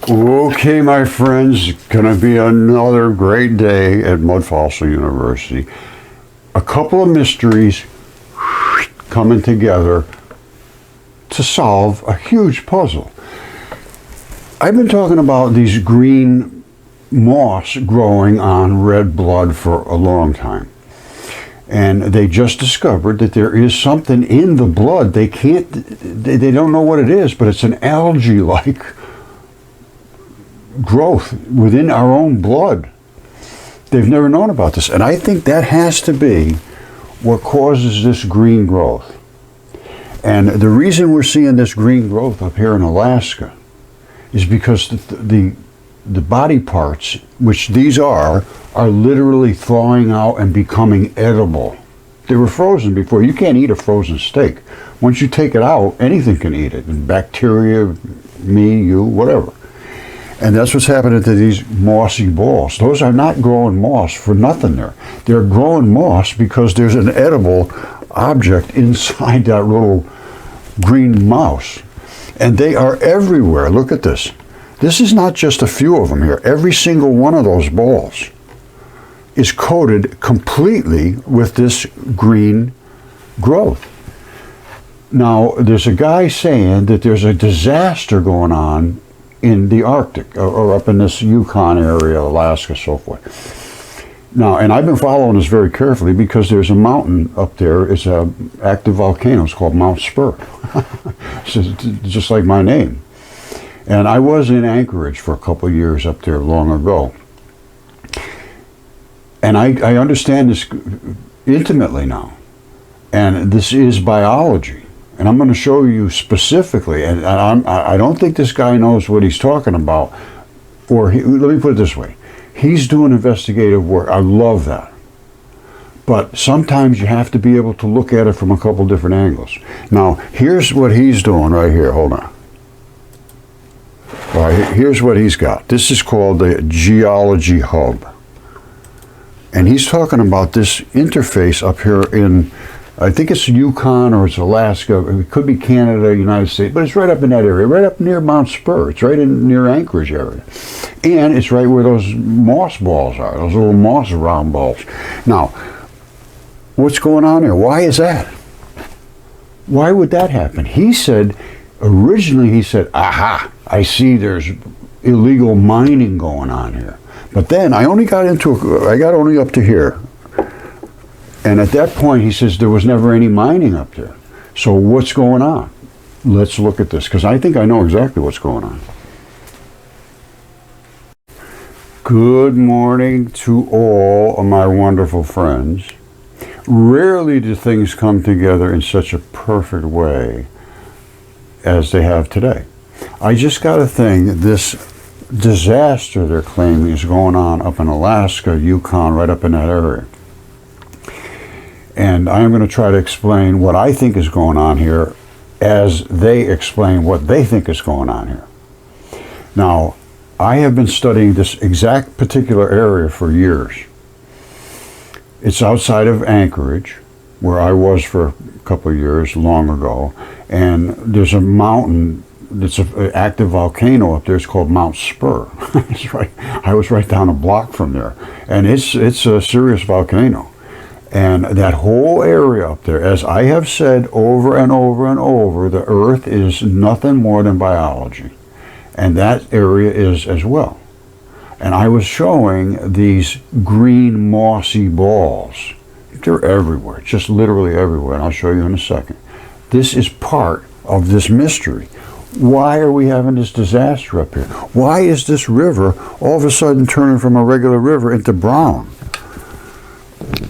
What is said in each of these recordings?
Okay, my friends, gonna be another great day at Mudfossil University. A couple of mysteries coming together to solve a huge puzzle. I've been talking about these green moss growing on red blood for a long time. And they just discovered that there is something in the blood. They don't know what it is, but it's an algae-like growth within our own blood. They've never known about this, and I think that has to be what causes this green growth. And the reason we're seeing this green growth up here in Alaska is because the body parts, which these are literally thawing out and becoming edible. They were frozen before. You can't eat a frozen steak. Once you take it out, anything can eat it. Bacteria, me, you, whatever. And that's what's happening to these mossy balls. Those are not growing moss for nothing there. They're growing moss because there's an edible object inside that little green mouse. And they are everywhere. Look at this. This is not just a few of them here. Every single one of those balls is coated completely with this green growth. Now, there's a guy saying that there's a disaster going on in the Arctic, or up in this Yukon area, Alaska, so forth. Now, and I've been following this very carefully because there's a mountain up there. It's an active volcano. It's called Mount Spur. Just like my name. And I was in Anchorage for a couple of years up there long ago. And I understand this intimately now. And this is biology. And I'm going to show you specifically, and I don't think this guy knows what he's talking about. Let me put it this way. He's doing investigative work. I love that. But sometimes you have to be able to look at it from a couple different angles. Now, here's what he's doing right here. Hold on. All right, here's what he's got. This is called the Geology Hub. And he's talking about this interface up here in, I think it's Yukon or it's Alaska. It could be Canada, United States, but it's right up in that area, right up near Mount Spur. It's right near Anchorage area. And it's right where those moss balls are, those little moss round balls. Now, what's going on there? Why is that? Why would that happen? Originally he said, aha, I see there's illegal mining going on here. But then I got only up to here. And at that point, he says there was never any mining up there. So what's going on? Let's look at this, because I think I know exactly what's going on. Good morning to all of my wonderful friends. Rarely do things come together in such a perfect way as they have today. I just got a thing, this disaster they're claiming is going on up in Alaska, Yukon, right up in that area. And I'm going to try to explain what I think is going on here as they explain what they think is going on here. Now, I have been studying this exact particular area for years. It's outside of Anchorage, where I was for a couple of years long ago, and there's a mountain. It's an active volcano up there. It's called Mount Spur. I was right down a block from there, and it's a serious volcano. And that whole area up there, as I have said over and over and over, the Earth is nothing more than biology, and that area is as well. And I was showing these green mossy balls. They're everywhere, just literally everywhere, and I'll show you in a second. This is part of this mystery. Why are we having this disaster up here? Why is this river all of a sudden turning from a regular river into brown?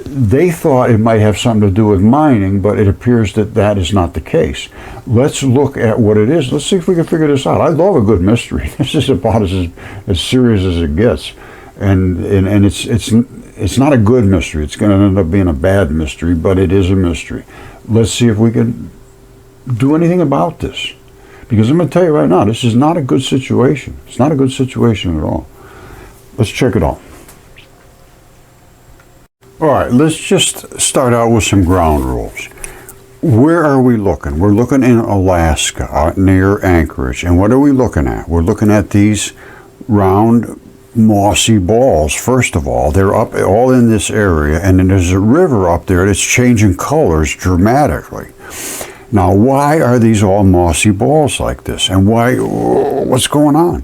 They thought it might have something to do with mining, but it appears that that is not the case. Let's look at what it is. Let's see if we can figure this out. I love a good mystery. This is about as serious as it gets. And it's not a good mystery. It's going to end up being a bad mystery, but it is a mystery. Let's see if we can do anything about this. Because I'm going to tell you right now, this is not a good situation. It's not a good situation at all. Let's check it out. All right, let's just start out with some ground rules. where are we looking? We're looking in Alaska, out near Anchorage. And what are we looking at? We're looking at these round, mossy balls. First of all, they're up all in this area, and then there's a river up there that's changing colors dramatically. Now, why are these all mossy balls like this? And what's going on?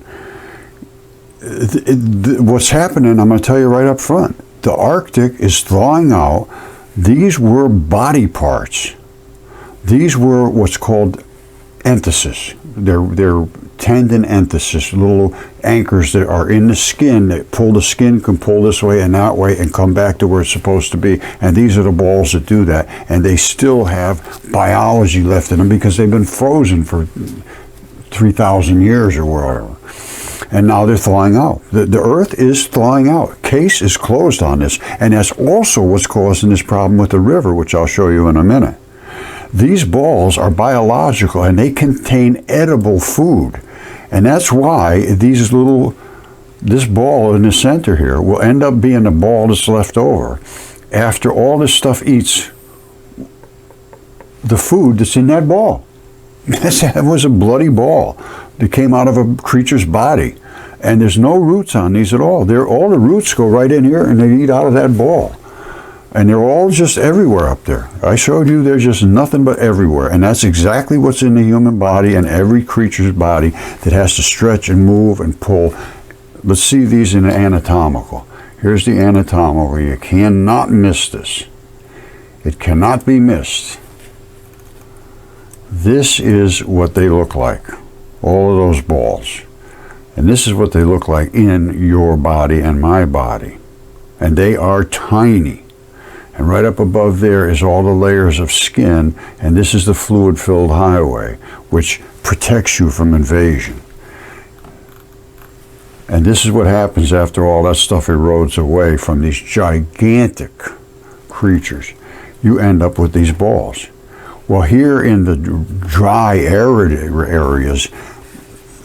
What's happening, I'm going to tell you right up front. The Arctic is thawing out. These were body parts. These were what's called enthyses. They're tendon enthyses, little anchors that are in the skin that pull the skin, can pull this way and that way and come back to where it's supposed to be. And these are the balls that do that. And they still have biology left in them because they've been frozen for 3,000 years or whatever. And now they're thawing out. The Earth is thawing out. Case is closed on this. And that's also what's causing this problem with the river, which I'll show you in a minute. These balls are biological and they contain edible food. And that's why this ball in the center here will end up being the ball that's left over after all this stuff eats the food that's in that ball. That was a bloody ball that came out of a creature's body. And there's no roots on these at all. All the roots go right in here and they eat out of that ball. And they're all just everywhere up there. I showed you they're just nothing but everywhere. And that's exactly what's in the human body and every creature's body that has to stretch and move and pull. Let's see these in the anatomical. Here's the anatomical. You cannot miss this. It cannot be missed. This is what they look like. All of those balls. And this is what they look like in your body and my body. And they are tiny. And right up above there is all the layers of skin, and this is the fluid-filled highway, which protects you from invasion. And this is what happens after all that stuff erodes away from these gigantic creatures. You end up with these balls. Well, here in the dry, arid areas,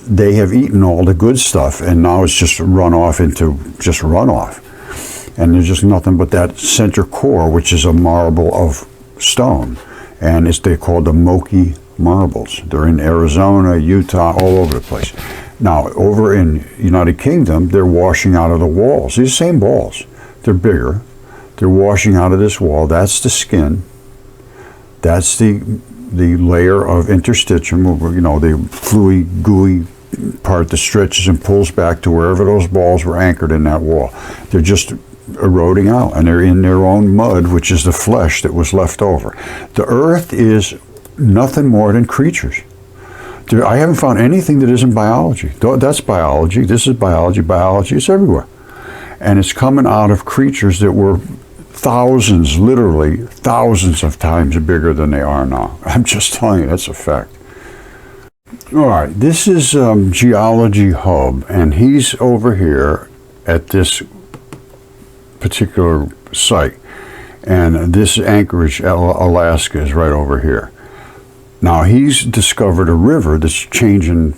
they have eaten all the good stuff, and now it's just run off into just runoff. And there's just nothing but that center core, which is a marble of stone. And they're called the Moki marbles. They're in Arizona, Utah, all over the place. Now, over in United Kingdom, they're washing out of the walls. These same balls. They're bigger. They're washing out of this wall. That's the skin. That's the layer of interstitium, the fluid, gooey part that stretches and pulls back to wherever those balls were anchored in that wall. They're just eroding out, and they're in their own mud, which is the flesh that was left over. The Earth is nothing more than creatures. I haven't found anything that isn't biology. That's biology. This is biology. Biology is everywhere. And it's coming out of creatures that were thousands, literally thousands of times bigger than they are now. I'm just telling you, that's a fact. All right, this is Geology Hub, and he's over here at this particular site, and this Anchorage, Alaska, is right over here. Now he's discovered a river that's changing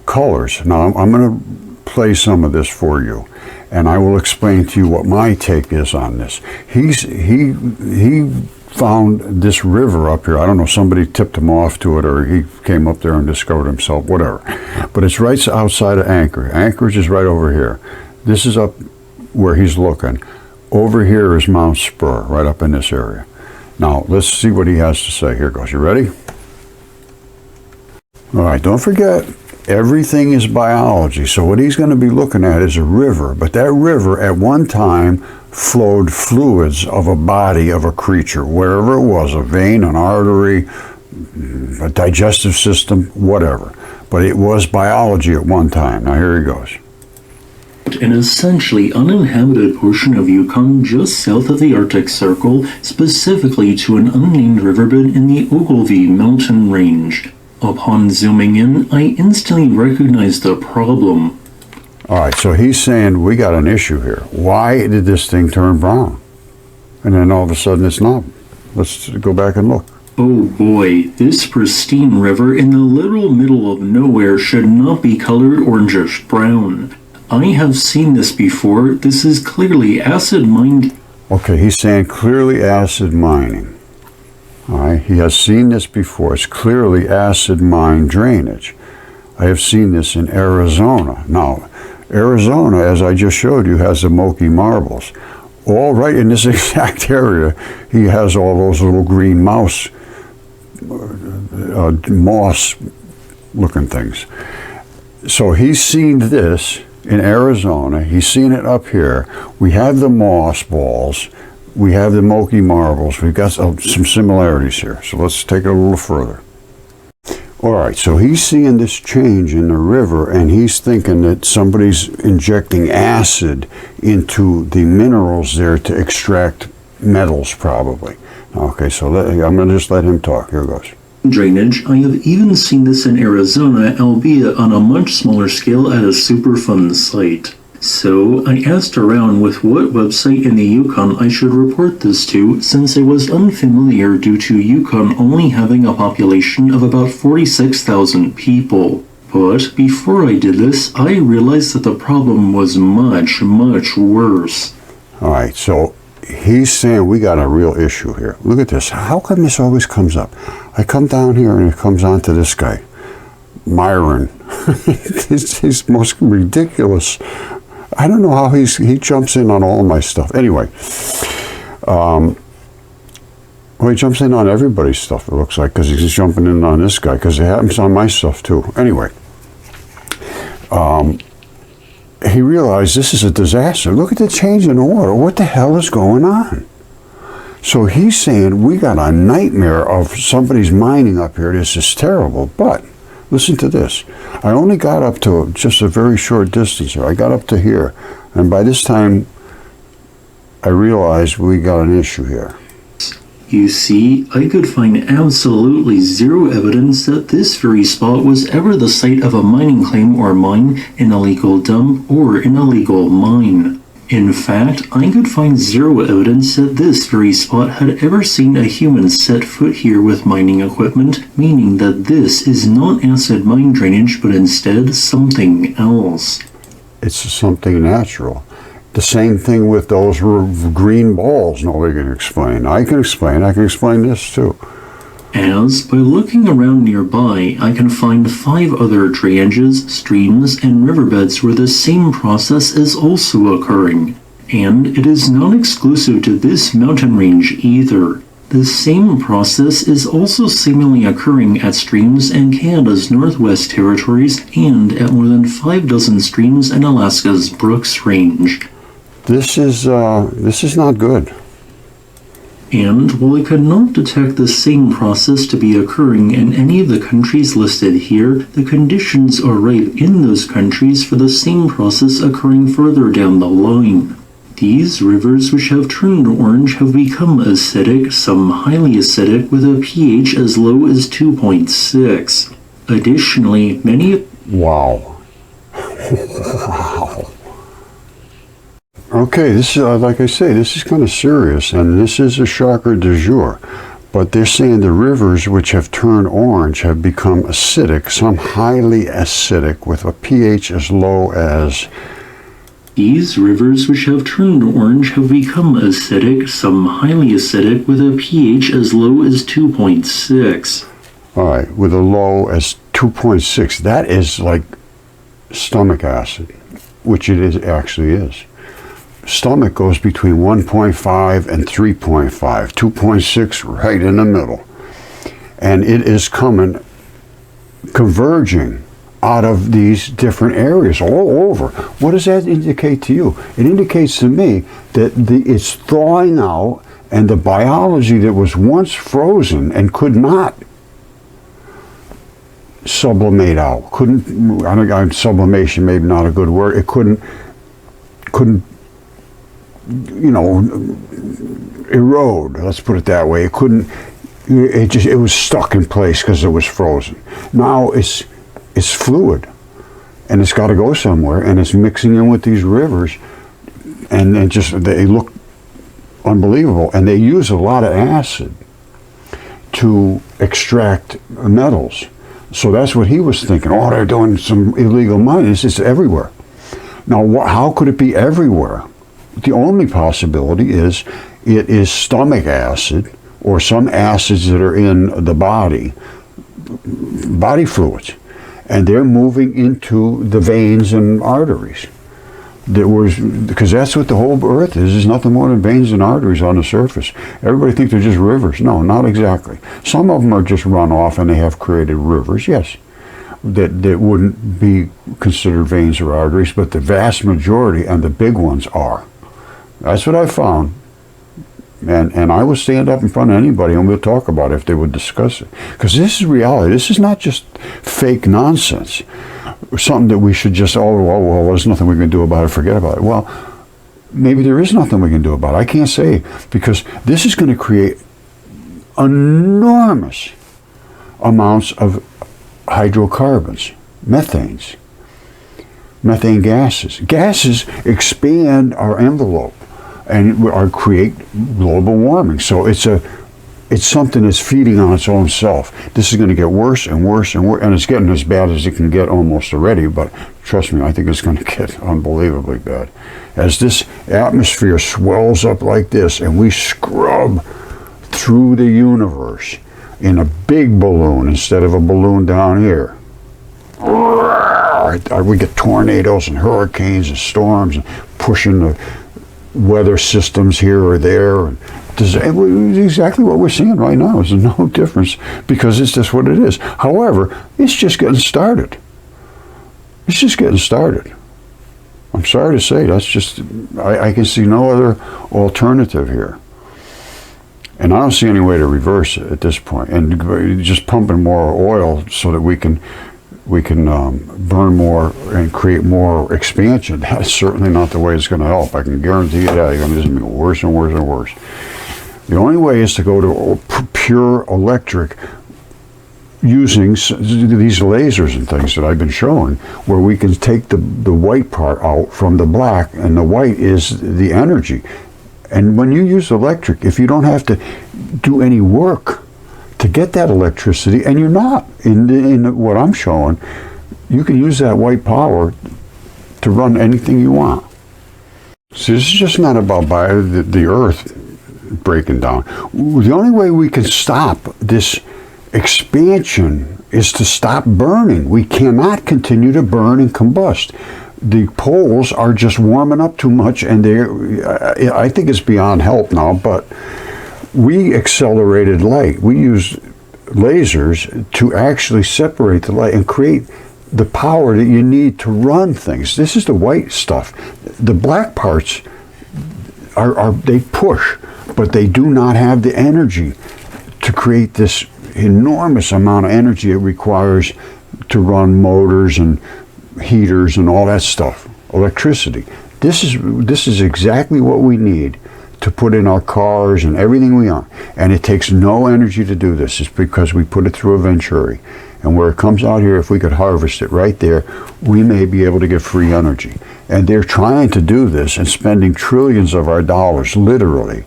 colors. Now I'm going to play some of this for you, and I will explain to you what my take is on this. He found this river up here. I don't know, somebody tipped him off to it, or he came up there and discovered himself, whatever. But it's right outside of Anchorage. Anchorage is right over here. This is up where he's looking. Over here is Mount Spur, right up in this area. Now, let's see what he has to say. Here goes. You ready? All right, don't forget, everything is biology. So what he's going to be looking at is a river. But that river at one time flowed fluids of a body of a creature, wherever it was, a vein, an artery, a digestive system, whatever. But it was biology at one time. Now here he goes. An essentially uninhabited portion of Yukon just south of the Arctic Circle, specifically to an unnamed riverbed in the Ogilvie mountain range. Upon zooming in, I instantly recognized the problem. All right, so he's saying we got an issue here. Why did this thing turn brown? And then all of a sudden it's not. Let's go back and look. Oh boy, this pristine river in the literal middle of nowhere should not be colored orangish brown. I have seen this before. This is clearly acid mined. Okay, he's saying clearly acid mining. All right, he has seen this before. It's clearly acid mine drainage. I have seen this in Arizona. Now, Arizona, as I just showed you, has the Moki marbles. All right in this exact area, he has all those little green moss looking things. So he's seen this in Arizona. He's seen it up here. We have the moss balls. We have the Moki marbles. We've got some similarities here. So let's take it a little further. All right, so he's seeing this change in the river, and he's thinking that somebody's injecting acid into the minerals there to extract metals, probably. Okay, so I'm going to just let him talk. Here goes. Drainage. I have even seen this in Arizona, albeit on a much smaller scale at a Superfund site. So I asked around with what website in the Yukon I should report this to, since I was unfamiliar due to Yukon only having a population of about 46,000 people. But before I did this, I realized that the problem was much, much worse. All right, so he's saying we got a real issue here. Look at this. How come this always comes up? I come down here and it comes on to this guy, Myron. He's most ridiculous. I don't know how he jumps in on all my stuff. Anyway, well, he jumps in on everybody's stuff, it looks like, because he's jumping in on this guy, because it happens on my stuff too. Anyway, he realized this is a disaster. Look at the change in order. What the hell is going on? So he's saying we got a nightmare of somebody's mining up here. This is terrible. But listen to this. I only got up to just a very short distance here. I got up to here. And by this time, I realized we got an issue here. You see, I could find absolutely zero evidence that this very spot was ever the site of a mining claim or mine, an illegal dump, or an illegal mine. In fact, I could find zero evidence that this very spot had ever seen a human set foot here with mining equipment, meaning that this is not acid mine drainage, but instead something else. It's something natural. The same thing with those green balls nobody can explain. I can explain this too. As, by looking around nearby, I can find 5 other drainages, streams, and riverbeds where the same process is also occurring. And it is not exclusive to this mountain range either. The same process is also seemingly occurring at streams in Canada's Northwest Territories and at more than 5 dozen streams in Alaska's Brooks Range. This is not good. And while I could not detect the same process to be occurring in any of the countries listed here, the conditions are ripe in those countries for the same process occurring further down the line. These rivers which have turned orange have become acidic, some highly acidic, with a pH as low as 2.6. Additionally, many... Wow. Wow. Okay, this is, like I say, this is kind of serious, and this is a shocker du jour. But they're saying the rivers which have turned orange have become acidic, some highly acidic, with a pH as low as... These rivers which have turned orange have become acidic, some highly acidic, with a pH as low as 2.6. All right, with a low as 2.6. That is like stomach acid, which it is actually is. Stomach goes between 1.5 and 3.5, 2.6 right in the middle. And it is converging out of these different areas all over. What does that indicate to you? It indicates to me that it's thawing out, and the biology that was once frozen and could not sublimate out, sublimation maybe not a good word, it couldn't erode, let's put it that way. It was stuck in place because it was frozen. Now it's fluid, and it's got to go somewhere, and it's mixing in with these rivers, and they look unbelievable, and they use a lot of acid to extract metals. So that's what he was thinking. Oh, they're doing some illegal mining. It's everywhere. Now, how could it be everywhere the only possibility is it is stomach acid or some acids that are in the body fluids, and they're moving into the veins and arteries. Because that's what the whole earth is. There's nothing more than veins and arteries on the surface. Everybody thinks they're just rivers. No, not exactly. Some of them are just runoff and they have created rivers, yes, that wouldn't be considered veins or arteries, but the vast majority and the big ones are. That's what I found. And I will stand up in front of anybody and we'll talk about it if they would discuss it. Because this is reality. This is not just fake nonsense. Something that we should just, well, there's nothing we can do about it, forget about it. Well, maybe there is nothing we can do about it. I can't say, because this is going to create enormous amounts of hydrocarbons, methane gases. Gases expand our envelope and create global warming. So it's something that's feeding on its own self. This is going to get worse and worse and worse, and it's getting as bad as it can get almost already, but trust me, I think it's going to get unbelievably bad. As this atmosphere swells up like this and we scrub through the universe in a big balloon instead of a balloon down here, we get tornadoes and hurricanes and storms and pushing the weather systems here or there. And exactly what we're seeing right now. There's no difference because it's just what it is. However, it's just getting started. It's just getting started. I'm sorry to say, that's just, I can see no other alternative here. And I don't see any way to reverse it at this point. And just pumping more oil so that we can burn more and create more expansion, that's certainly not the way it's going to help. I can guarantee you that. It's going to get worse and worse and worse. The only way is to go to pure electric using these lasers and things that I've been showing, where we can take the white part out from the black, and the white is the energy. And when you use electric, if you don't have to do any work to get that electricity, and you're not in what I'm showing, you can use that white power to run anything you want. So this is just not about the earth breaking down. The only way we can stop this expansion is to stop burning. We cannot continue to burn and combust. The poles are just warming up too much, and I think it's beyond help now, but we accelerated light. We used lasers to actually separate the light and create the power that you need to run things. This is the white stuff. The black parts they push, but they do not have the energy to create this enormous amount of energy it requires to run motors and heaters and all that stuff, electricity. This is exactly what we need to put in our cars and everything we own. And it takes no energy to do this. It's because we put it through a Venturi. And where it comes out here, if we could harvest it right there, we may be able to get free energy. And they're trying to do this and spending trillions of our dollars, literally,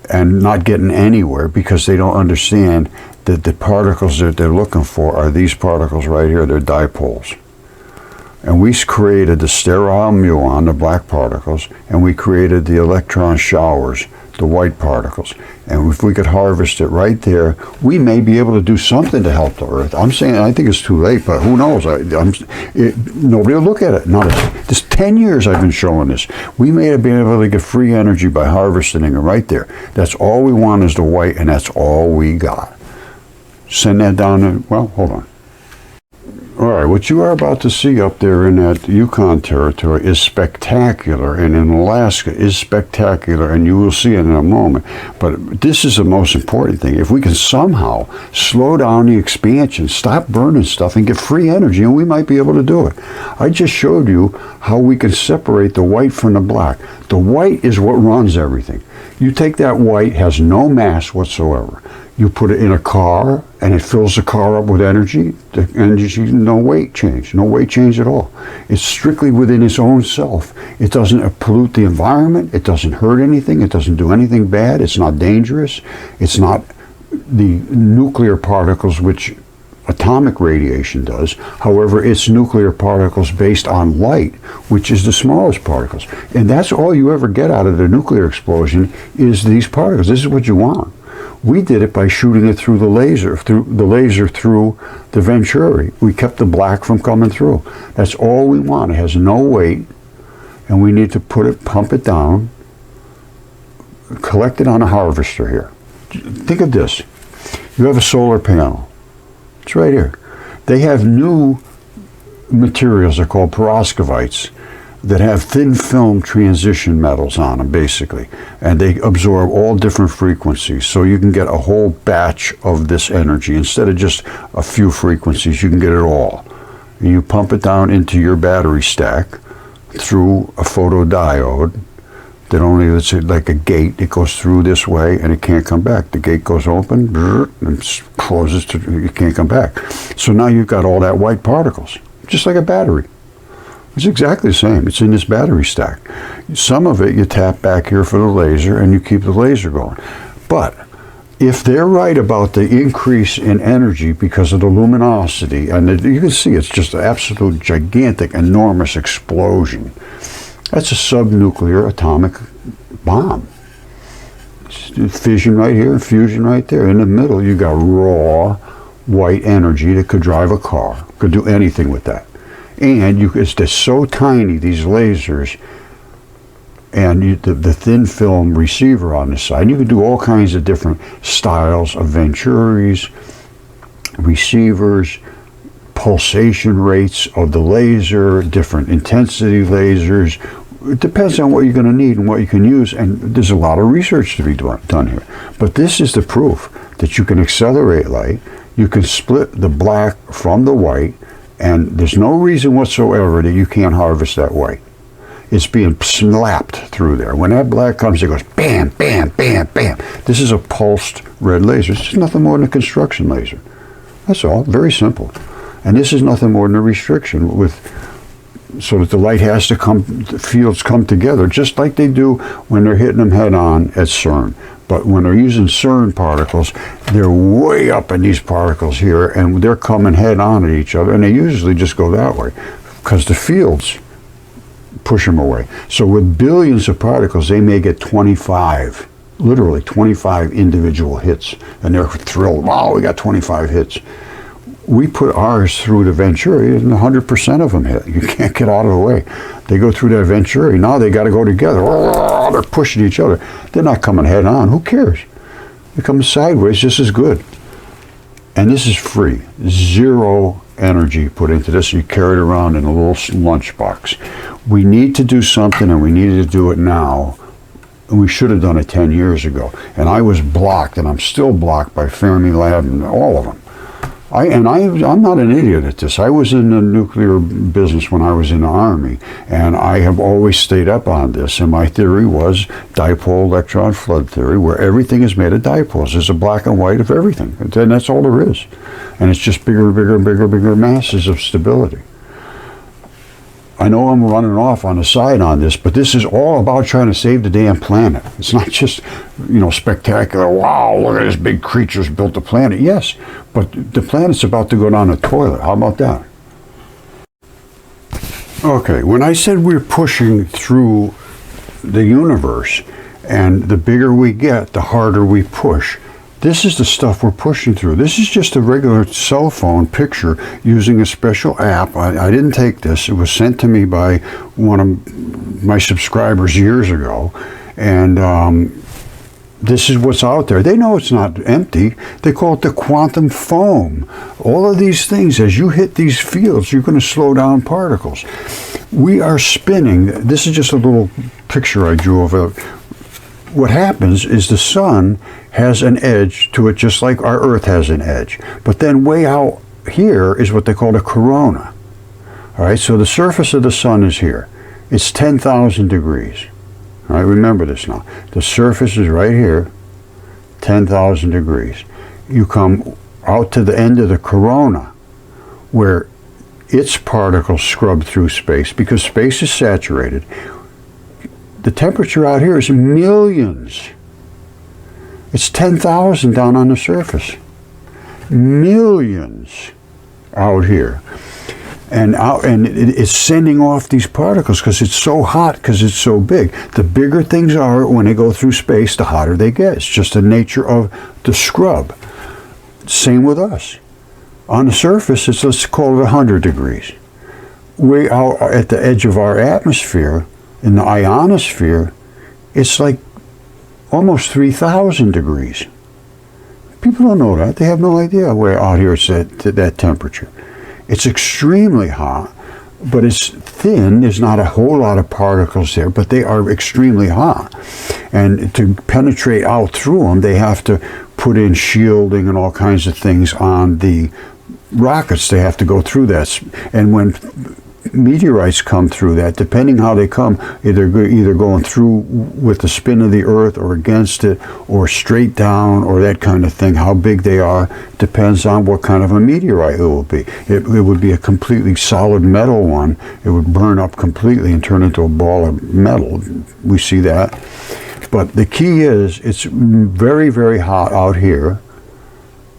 and not getting anywhere because they don't understand that the particles that they're looking for are these particles right here. They're dipoles. And we created the sterile muon, the black particles, and we created the electron showers, the white particles. And if we could harvest it right there, we may be able to do something to help the Earth. I'm saying, I think it's too late, but who knows? Nobody will look at it. This 10 years I've been showing this. We may have been able to get free energy by harvesting it right there. That's all we want is the white, and that's all we got. Send that down to, well, hold on. All right, what you are about to see up there in that Yukon territory is spectacular, and in Alaska is spectacular, and you will see it in a moment. But this is the most important thing. If we can somehow slow down the expansion, stop burning stuff, and get free energy, and we might be able to do it. I just showed you how we can separate the white from the black. The white is what runs everything. You take that white, has no mass whatsoever. You put it in a car, and it fills the car up with energy. The energy, no weight change at all. It's strictly within its own self. It doesn't pollute the environment. It doesn't hurt anything. It doesn't do anything bad. It's not dangerous. It's not the nuclear particles which atomic radiation does. However, it's nuclear particles based on light, which is the smallest particles. And that's all you ever get out of the nuclear explosion is these particles. This is what you want. We did it by shooting it through the laser through the venturi. We kept the black from coming through. That's all we want. It has no weight, and we need to pump it down, collect it on a harvester here. Think of this. You have a solar panel. It's right here. They have new materials, they're called perovskites, that have thin film transition metals on them, basically. And they absorb all different frequencies. So you can get a whole batch of this energy. Instead of just a few frequencies, you can get it all. And you pump it down into your battery stack through a photodiode that only, it's like a gate. It goes through this way and it can't come back. The gate goes open and closes, you can't come back. So now you've got all that white particles, just like a battery. It's exactly the same. It's in this battery stack. Some of it you tap back here for the laser and you keep the laser going. But if they're right about the increase in energy because of the luminosity, and you can see it's just an absolute gigantic, enormous explosion. That's a subnuclear atomic bomb. Fission right here and fusion right there. In the middle, you got raw white energy that could drive a car, could do anything with that. And it's just so tiny, these lasers, and the thin film receiver on the side. You can do all kinds of different styles of venturis, receivers, pulsation rates of the laser, different intensity lasers. It depends on what you're going to need and what you can use, and there's a lot of research to be done here. But this is the proof that you can accelerate light, you can split the black from the white, and there's no reason whatsoever that you can't harvest that white. It's being slapped through there. When that black comes, it goes bam, bam, bam, bam. This is a pulsed red laser. It's just nothing more than a construction laser. That's all, very simple. And this is nothing more than a restriction so that the light has to come, the fields come together, just like they do when they're hitting them head on at CERN. But when they're using CERN particles, they're way up in these particles here, and they're coming head on at each other, and they usually just go that way, because the fields push them away. So with billions of particles, they may get 25, literally 25 individual hits, and they're thrilled. Wow, we got 25 hits. We put ours through the venturi, and 100% of them hit. You can't get out of the way. They go through that venturi. Now they got to go together. Oh, they're pushing each other. They're not coming head on. Who cares? They come sideways just as good. And this is free. Zero energy put into this. You carry it around in a little lunchbox. We need to do something, and we needed to do it now. And we should have done it 10 years ago. And I was blocked, and I'm still blocked by Fermilab and all of them. I'm not an idiot at this. I was in the nuclear business when I was in the Army, and I have always stayed up on this. And my theory was dipole electron flood theory, where everything is made of dipoles. There's a black and white of everything, and that's all there is. And it's just bigger, bigger, bigger, bigger masses of stability. I know I'm running off on the side on this, but this is all about trying to save the damn planet. It's not just, spectacular, wow, look at this big creature's built the planet. Yes, but the planet's about to go down the toilet. How about that? Okay, when I said we're pushing through the universe, and the bigger we get, the harder we push, this is the stuff we're pushing through. This is just a regular cell phone picture using a special app. I didn't take this. It was sent to me by one of my subscribers years ago. And this is what's out there. They know it's not empty. They call it the quantum foam. All of these things, as you hit these fields, you're going to slow down particles. We are spinning. This is just a little picture I drew of it. What happens is the sun has an edge to it, just like our Earth has an edge. But then way out here is what they call a corona. All right, so the surface of the sun is here. It's 10,000 degrees. All right, remember this now. The surface is right here, 10,000 degrees. You come out to the end of the corona, where its particles scrub through space, because space is saturated. The temperature out here is millions. It's 10,000 down on the surface. Millions. out here. And it's sending off these particles because it's so hot, because it's so big. The bigger things are when they go through space, the hotter they get. It's just the nature of the scrub. Same with us. On the surface, let's call it 100 degrees. Way out at the edge of our atmosphere, in the ionosphere, it's like almost 3,000 degrees. People don't know that. They have no idea where out here it's at that temperature. It's extremely hot, but it's thin. There's not a whole lot of particles there, but they are extremely hot. And to penetrate out through them, they have to put in shielding and all kinds of things on the rockets. They have to go through that. And when meteorites come through that, depending how they come, either going through with the spin of the earth or against it, or straight down, or that kind of thing, how big they are depends on what kind of a meteorite it will be. It would be a completely solid metal one. It would burn up completely and turn into a ball of metal. We see that. But the key is, it's very, very hot out here,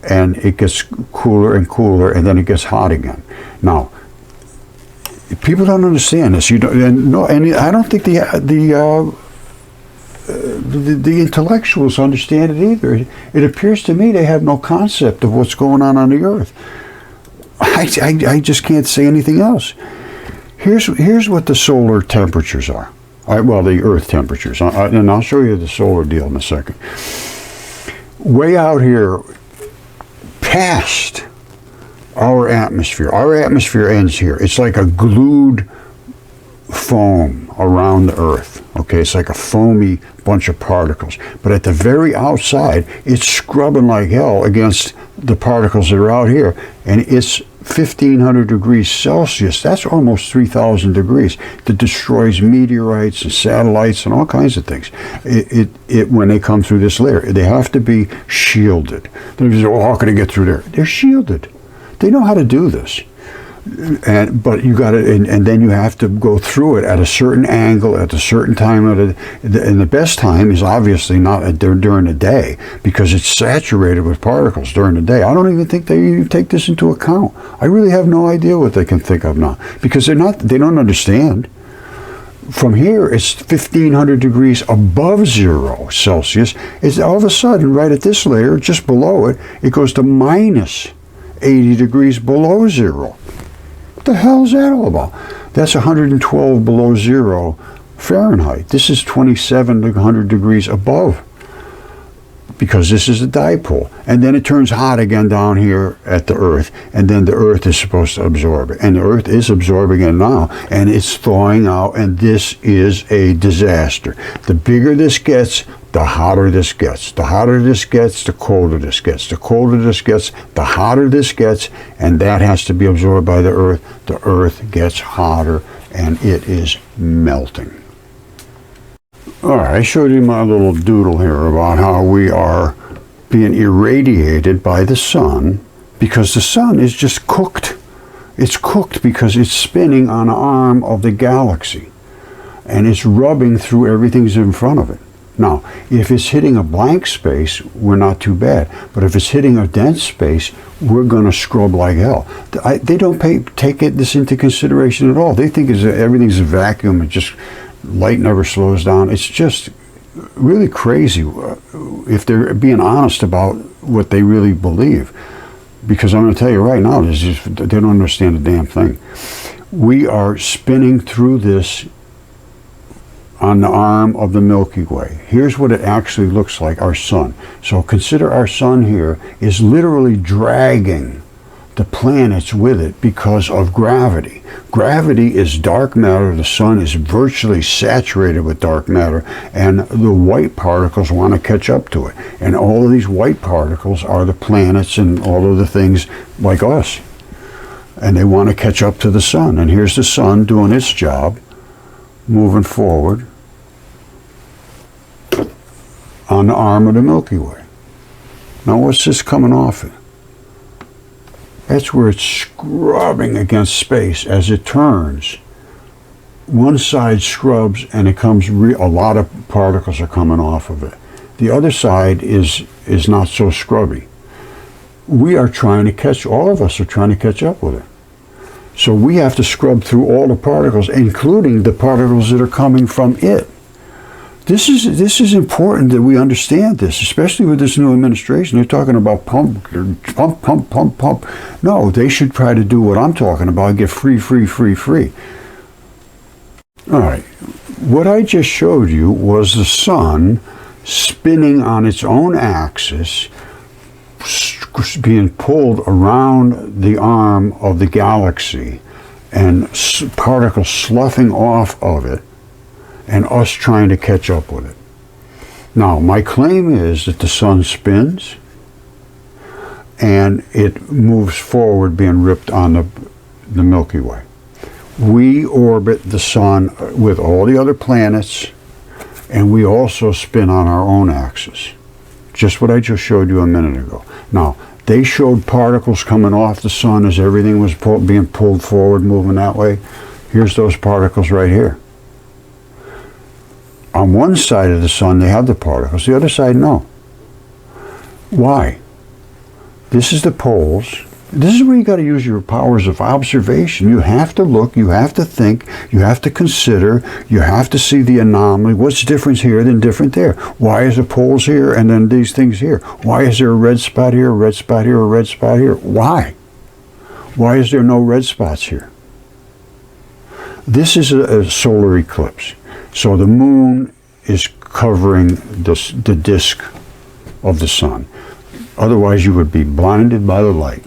and it gets cooler and cooler, and then it gets hot again. Now, people don't understand this. I don't think the intellectuals understand it either. It appears to me they have no concept of what's going on the Earth. I just can't say anything else. Here's what the solar temperatures are. Well, the Earth temperatures, and I'll show you the solar deal in a second. Way out here, past our atmosphere ends here. It's like a glued foam around the Earth. Okay, it's like a foamy bunch of particles. But at the very outside, it's scrubbing like hell against the particles that are out here, and it's 1,500 degrees Celsius. That's almost 3,000 degrees. That destroys meteorites and satellites and all kinds of things. When they come through this layer, they have to be shielded. They're just, how can I get through there? They're shielded. They know how to do this. But you got to, and then you have to go through it at a certain angle at a certain time and the best time is obviously not during the day, because it's saturated with particles during the day. I don't even think they even take this into account. I really have no idea what they can think of now, because they don't understand. From here, it's 1,500 degrees above 0 Celsius. It's all of a sudden, right at this layer, just below it, it goes to minus 80 degrees below 0. What the hell is that all about? That's 112 below 0 Fahrenheit. This is 27 to 100 degrees above, because this is a dipole. And then it turns hot again down here at the Earth, and then the Earth is supposed to absorb it. And the Earth is absorbing it now, and it's thawing out, and this is a disaster. The bigger this gets, the hotter this gets. The hotter this gets, the colder this gets. The colder this gets, the hotter this gets, and that has to be absorbed by the Earth. The Earth gets hotter, and it is melting. All right, I showed you my little doodle here about how we are being irradiated by the sun, because the sun is just cooked. It's cooked because it's spinning on an arm of the galaxy, and it's rubbing through everything that's in front of it. Now, if it's hitting a blank space, we're not too bad. But if it's hitting a dense space, we're going to scrub like hell. They don't take this into consideration at all. They think everything's a vacuum and just light never slows down. It's just really crazy if they're being honest about what they really believe. Because I'm going to tell you right now, they don't understand a damn thing. We are spinning through this on the arm of the Milky Way. Here's what it actually looks like, our sun. So consider our sun here is literally dragging the planets with it because of gravity. Gravity is dark matter. The sun is virtually saturated with dark matter, and the white particles want to catch up to it. And all of these white particles are the planets and all of the things like us. And they want to catch up to the sun. And here's the sun doing its job, moving forward on the arm of the Milky Way. Now what's this coming off it? That's where it's scrubbing against space as it turns. One side scrubs and it comes, a lot of particles are coming off of it. The other side is not so scrubby. we are trying to catch, all of us are trying to catch up with it. So we have to scrub through all the particles, including the particles that are coming from it. This is important that we understand this, especially with this new administration. They're talking about pump. No, they should try to do what I'm talking about, get free. All right, what I just showed you was the sun spinning on its own axis, being pulled around the arm of the galaxy, and particles sloughing off of it, and us trying to catch up with it. Now, my claim is that the sun spins and it moves forward, being ripped on the Milky Way. We orbit the sun with all the other planets, and we also spin on our own axis. Just what I just showed you a minute ago. Now, they showed particles coming off the sun as everything was being pulled forward, moving that way. Here's those particles right here. On one side of the sun, they have the particles. The other side, no. Why? This is the poles. This is where you got to use your powers of observation. You have to look, you have to think, you have to consider, you have to see the anomaly. What's different here than different there? Why is the poles here and then these things here? Why is there a red spot here, a red spot here, a red spot here? Why? Why is there no red spots here? This is a solar eclipse. So the moon is covering the disk of the sun. Otherwise, you would be blinded by the light.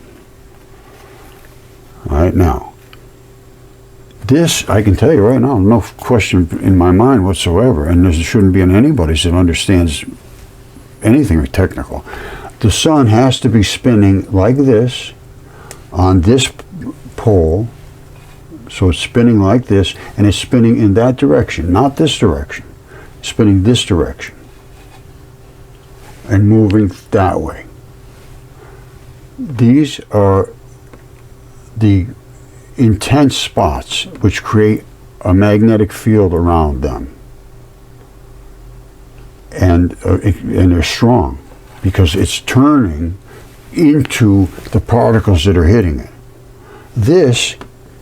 All right, now, this, I can tell you right now, no question in my mind whatsoever, and there shouldn't be in anybody's that understands anything technical. The sun has to be spinning like this on this pole. So it's spinning like this, and it's spinning in that direction, not this direction. It's spinning this direction and moving that way. These are the intense spots which create a magnetic field around them. And they're strong because it's turning into the particles that are hitting it. This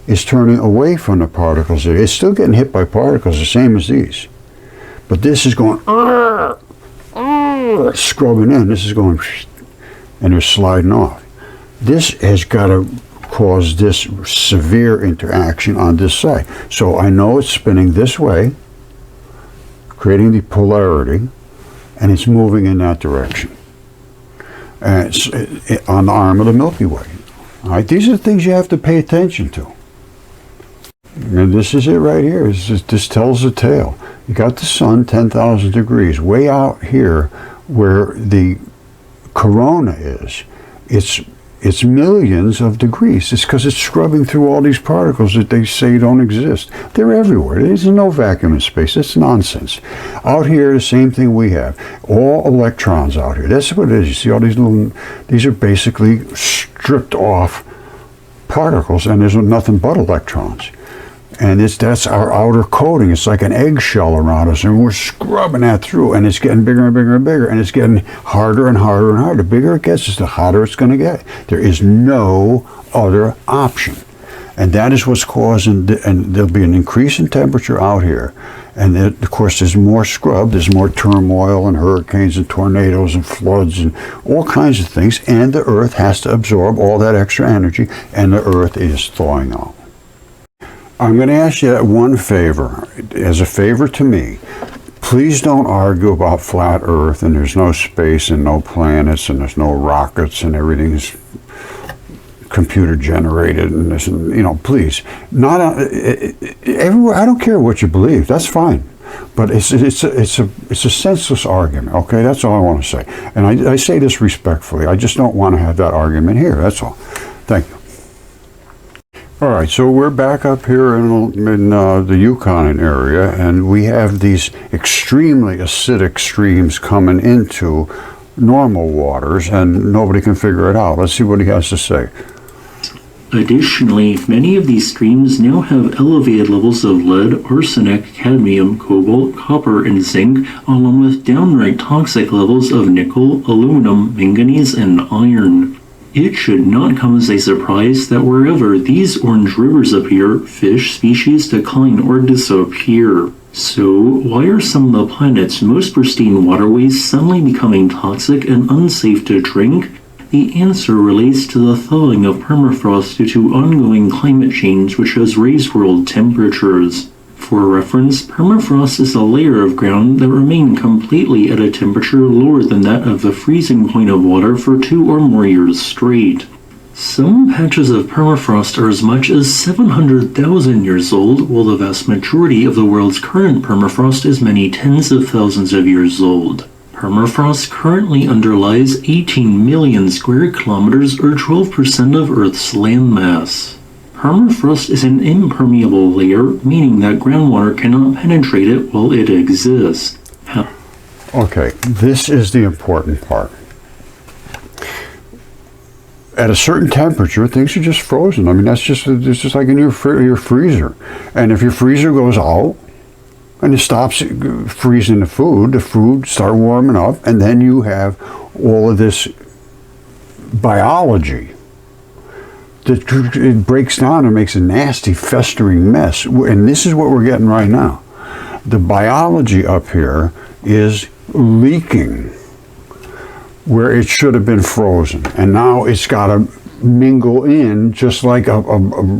is turning away from the particles. It's still getting hit by particles, the same as these. But this is going, scrubbing in. This is going, and they're sliding off. This has got to cause this severe interaction on this side. So I know it's spinning this way, creating the polarity, and it's moving in that direction. And it's on the arm of the Milky Way. All right, these are the things you have to pay attention to. And this is it right here. This tells the tale. You got the sun 10,000 degrees. Way out here where the corona is, it's millions of degrees. It's because it's scrubbing through all these particles that they say don't exist. They're everywhere. There's no vacuum in space. It's nonsense. Out here, the same thing we have. All electrons out here. That's what it is. You see all these are basically stripped off particles, and there's nothing but electrons. And that's our outer coating. It's like an eggshell around us, and we're scrubbing that through, and it's getting bigger and bigger and bigger, and it's getting harder and harder and harder. The bigger it gets, the hotter it's going to get. There is no other option. And that is what's causing, and there'll be an increase in temperature out here. And then, of course, there's more scrub, there's more turmoil and hurricanes and tornadoes and floods and all kinds of things. And the Earth has to absorb all that extra energy, and the Earth is thawing out. I'm going to ask you that one favor, as a favor to me. Please don't argue about flat Earth and there's no space and no planets and there's no rockets and everything's computer generated and this, please. Not everywhere. I don't care what you believe. That's fine. But it's a senseless argument. Okay, that's all I want to say. And I say this respectfully. I just don't want to have that argument here. That's all. Thank you. All right, so we're back up here in the Yukon area, and we have these extremely acidic streams coming into normal waters, and nobody can figure it out. Let's see what he has to say. Additionally, many of these streams now have elevated levels of lead, arsenic, cadmium, cobalt, copper, and zinc, along with downright toxic levels of nickel, aluminum, manganese, and iron. It should not come as a surprise that wherever these orange rivers appear, fish species decline or disappear. So, why are some of the planet's most pristine waterways suddenly becoming toxic and unsafe to drink? The answer relates to the thawing of permafrost due to ongoing climate change which has raised world temperatures. For reference, permafrost is a layer of ground that remain completely at a temperature lower than that of the freezing point of water for 2 or more years straight. Some patches of permafrost are as much as 700,000 years old, while the vast majority of the world's current permafrost is many tens of thousands of years old. Permafrost currently underlies 18 million square kilometers or 12% of Earth's landmass. Permafrost is an impermeable layer, meaning that groundwater cannot penetrate it while it exists. Okay, this is the important part. At a certain temperature, things are just frozen. I mean, it's just like in your freezer. And if your freezer goes out and it stops freezing the food start warming up, and then you have all of this biology. It breaks down and makes a nasty festering mess. And this is what we're getting right now. The biology up here is leaking where it should have been frozen. And now it's got to mingle in just like a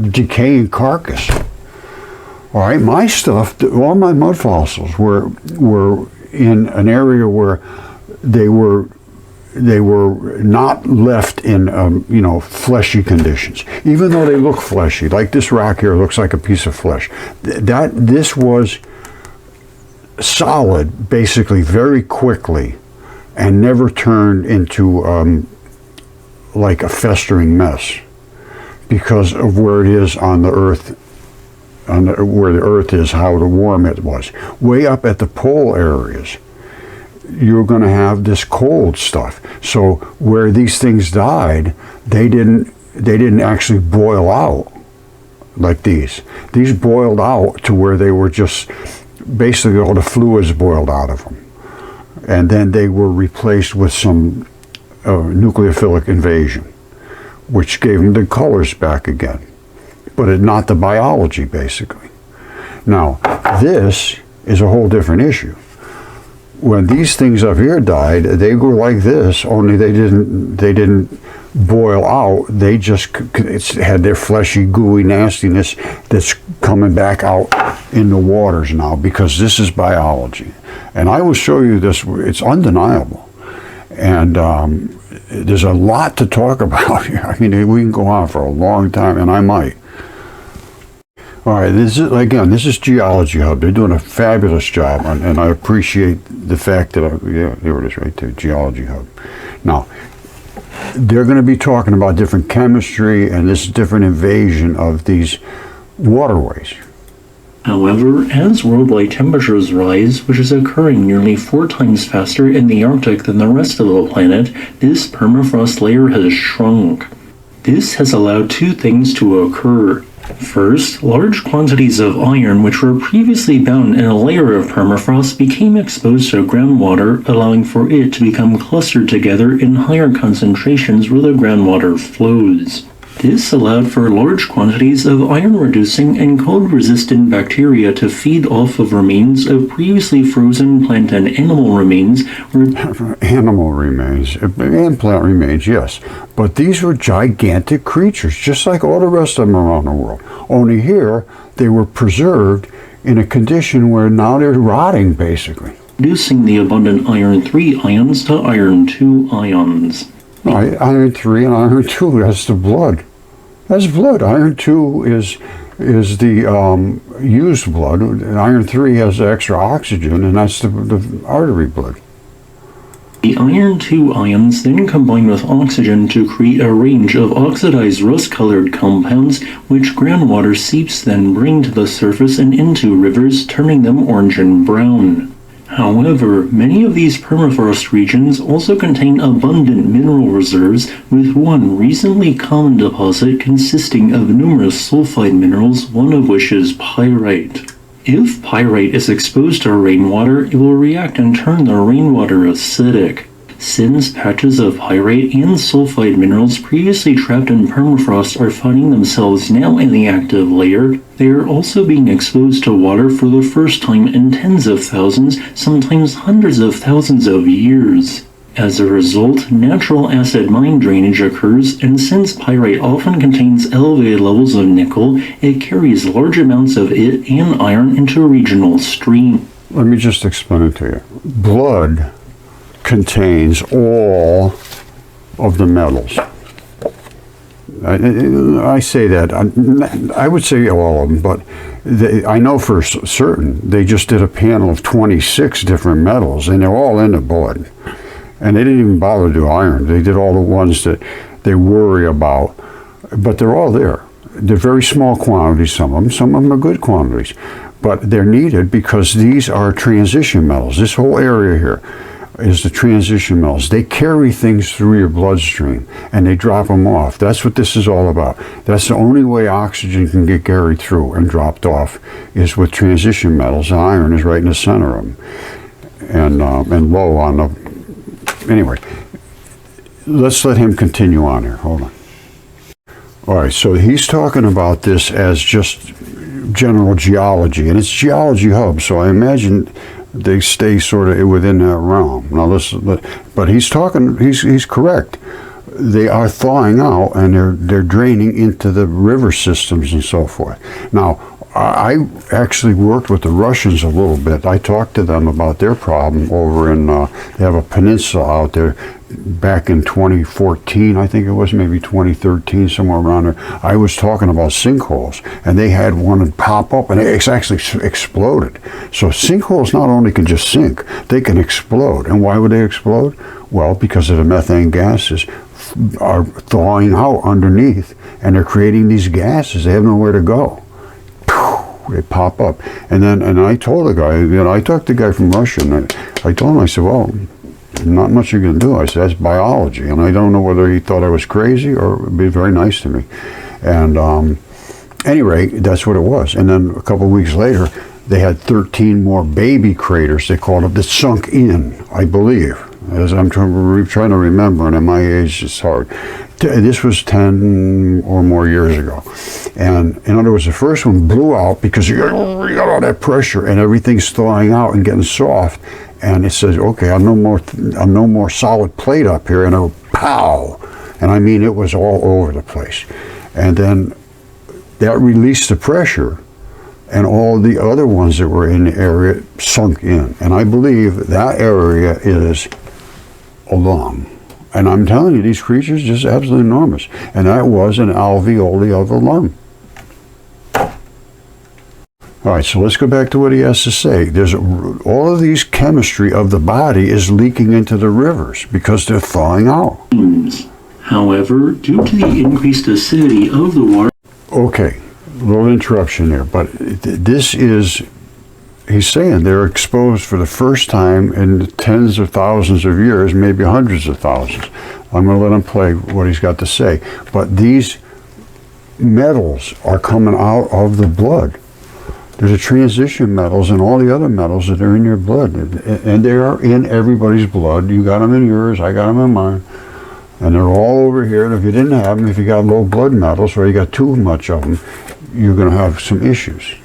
decaying carcass. All right, my stuff, all my mud fossils were in an area where they were not left in fleshy conditions, even though they look fleshy. Like this rock here looks like a piece of flesh. This was solid basically very quickly and never turned into like a festering mess because of where it is on the earth, where the earth is, how warm it was. Way up at the pole areas, you're going to have this cold stuff. So where these things died, they didn't actually boil out like these. These boiled out to where they were just basically all the fluids boiled out of them, and then they were replaced with some nucleophilic invasion, which gave them the colors back again, but not the biology basically. Now this is a whole different issue. When these things up here died, they were like this, only they didn't boil out. They just had their fleshy, gooey nastiness that's coming back out in the waters now, because this is biology. And I will show you this. It's undeniable. And there's a lot to talk about here. I mean, we can go on for a long time, and I might. All right, this is Geology Hub. They're doing a fabulous job, and I appreciate the fact that, there it is right there, Geology Hub. Now, they're going to be talking about different chemistry and this different invasion of these waterways. However, as worldwide temperatures rise, which is occurring nearly 4 times faster in the Arctic than the rest of the planet, this permafrost layer has shrunk. This has allowed 2 things to occur. First, large quantities of iron which were previously bound in a layer of permafrost became exposed to groundwater, allowing for it to become clustered together in higher concentrations where the groundwater flows. This allowed for large quantities of iron-reducing and cold-resistant bacteria to feed off of remains of previously frozen plant and animal remains. Animal remains and plant remains, yes. But these were gigantic creatures, just like all the rest of them around the world. Only here, they were preserved in a condition where now they're rotting, basically. Reducing the abundant iron 3 ions to iron 2 ions. Iron 3 and iron 2, that's the blood. That's blood. Iron 2 is the used blood. Iron 3 has extra oxygen, and that's the artery blood. The iron 2 ions then combine with oxygen to create a range of oxidized rust-colored compounds, which groundwater seeps then bring to the surface and into rivers, turning them orange and brown. However, many of these permafrost regions also contain abundant mineral reserves, with one recently common deposit consisting of numerous sulfide minerals, one of which is pyrite. If pyrite is exposed to rainwater, it will react and turn the rainwater acidic. Since patches of pyrite and sulfide minerals previously trapped in permafrost are finding themselves now in the active layer, they are also being exposed to water for the first time in tens of thousands, sometimes hundreds of thousands of years. As a result, natural acid mine drainage occurs, and since pyrite often contains elevated levels of nickel, it carries large amounts of it and iron into a regional stream. Let me just explain it to you. Blood contains all of the metals. I say that. I would say all of them, but I know for certain they just did a panel of 26 different metals, and they're all in the blood. And they didn't even bother to do iron. They did all the ones that they worry about, but they're all there. They're very small quantities, some of them are good quantities, but they're needed because these are transition metals. This whole area here is the transition metals. They carry things through your bloodstream and they drop them off. That's what this is all about. That's the only way oxygen can get carried through and dropped off is with transition metals. And iron is right in the center of them, and low on the. Anyway, let's let him continue on here. Hold on. All right, so he's talking about this as just general geology, and it's Geology Hub, so I imagine they stay sort of within that realm. Now listen, but he's talking, he's correct. They are thawing out and they're draining into the river systems and so forth. Now, I actually worked with the Russians a little bit. I talked to them about their problem over in, they have a peninsula out there back in 2014, I think it was, maybe 2013, somewhere around there. I was talking about sinkholes, and they had one pop up, and it actually exploded. So sinkholes not only can just sink, they can explode. And why would they explode? Well, because of the methane gases are thawing out underneath, and they're creating these gases. They have nowhere to go. They pop up. And I told the guy, I talked to the guy from Russia, and I told him, I said, well, not much you can do. I said, that's biology. And I don't know whether he thought I was crazy or be very nice to me. And anyway, that's what it was. And then a couple of weeks later, they had 13 more baby craters, they called them, that sunk in, I believe. As I'm trying to remember, and at my age, it's hard. This was 10 or more years ago. And in other words, the first one blew out because you got all that pressure and everything's thawing out and getting soft. And it says, okay, I'm no more solid plate up here, and it'll pow. And I mean, it was all over the place. And then that released the pressure, and all the other ones that were in the area sunk in. And I believe that area is a lung. And I'm telling you, these creatures are just absolutely enormous. And that was an alveoli of a lung. All right, so let's go back to what he has to say. There's all of these chemistry of the body is leaking into the rivers because they're thawing out. However, due to the increased acidity of the water... Okay, a little interruption there, but this is, he's saying they're exposed for the first time in tens of thousands of years, maybe hundreds of thousands. I'm going to let him play what he's got to say. But these metals are coming out of the blood. There's a transition metals and all the other metals that are in your blood. And they are in everybody's blood. You got them in yours, I got them in mine. And they're all over here. And if you didn't have them, if you got low blood metals or you got too much of them, you're going to have some issues.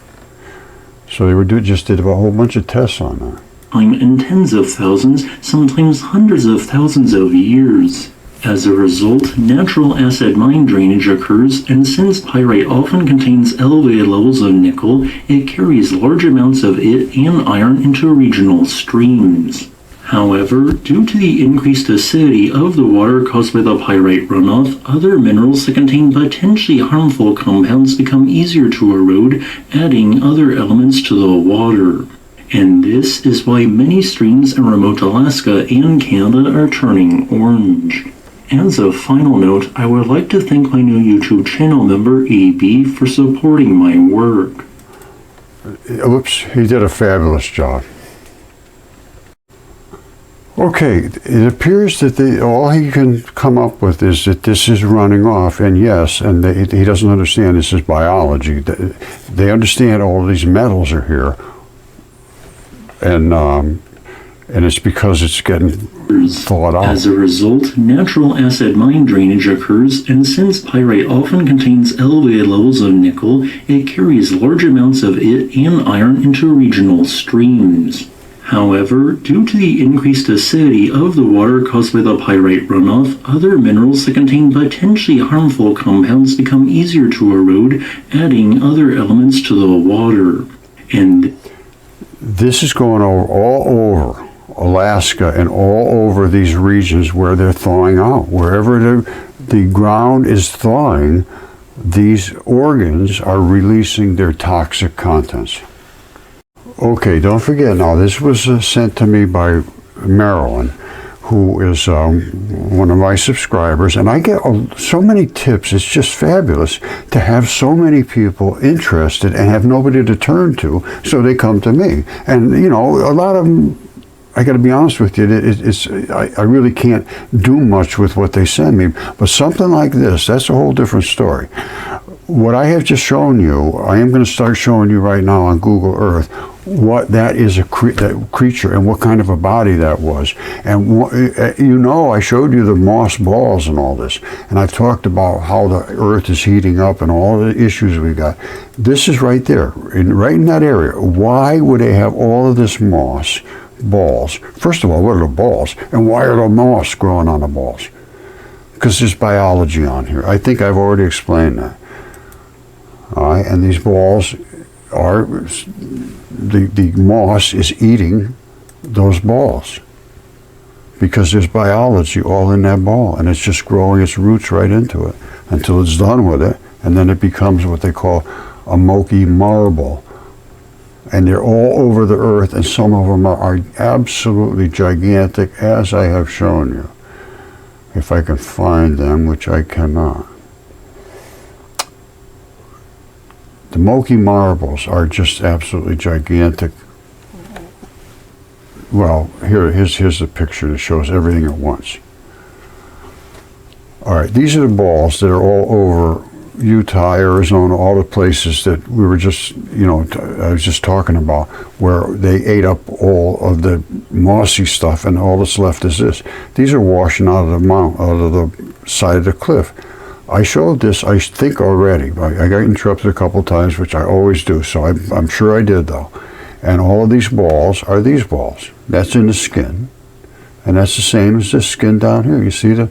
So they just did a whole bunch of tests on that. In tens of thousands, sometimes hundreds of thousands of years. As a result, natural acid mine drainage occurs, and since pyrite often contains elevated levels of nickel, it carries large amounts of it and iron into regional streams. However, due to the increased acidity of the water caused by the pyrite runoff, other minerals that contain potentially harmful compounds become easier to erode, adding other elements to the water. And this is why many streams in remote Alaska and Canada are turning orange. As a final note, I would like to thank my new YouTube channel member, AB, for supporting my work. Oops, he did a fabulous job. Okay, it appears that all he can come up with is that this is running off, and yes, and he doesn't understand this is biology. They understand all these metals are here, and And it's because it's getting thawed out. As a result, natural acid mine drainage occurs, and since pyrite often contains elevated levels of nickel, it carries large amounts of it and iron into regional streams. However, due to the increased acidity of the water caused by the pyrite runoff, other minerals that contain potentially harmful compounds become easier to erode, adding other elements to the water. And this is going all over Alaska and all over these regions where they're thawing out. Wherever the ground is thawing, these organs are releasing their toxic contents. Okay, don't forget now, this was sent to me by Marilyn, who is one of my subscribers, and I get so many tips. It's just fabulous to have so many people interested and have nobody to turn to, so they come to me. And, you know, a lot of them, I got to be honest with you, I really can't do much with what they send me, but something like this, that's a whole different story. What I have just shown you, I am going to start showing you right now on Google Earth what that is, that creature, and what kind of a body that was. And you know, I showed you the moss balls and all this, and I've talked about how the Earth is heating up and all the issues we got. This is right there, right in that area. Why would they have all of this moss balls? First of all, what are the balls? And why are the moss growing on the balls? Because there's biology on here. I think I've already explained that. All right, and these balls are, the moss is eating those balls because there's biology all in that ball, and it's just growing its roots right into it until it's done with it, and then it becomes what they call a milky marble. And they're all over the Earth, and some of them are absolutely gigantic, as I have shown you. If I can find them, which I cannot. The milky marbles are just absolutely gigantic. Well, here's the picture that shows everything at once. All right, these are the balls that are all over Utah, Arizona, all the places that we were just, you know, I was just talking about, where they ate up all of the mossy stuff, and all that's left is this. These are washing out of the out of the side of the cliff. I showed this, I think, already. I got interrupted a couple times, which I always do, so I'm sure I did, though. And all of these balls are these balls. That's in the skin, and that's the same as this skin down here. You see the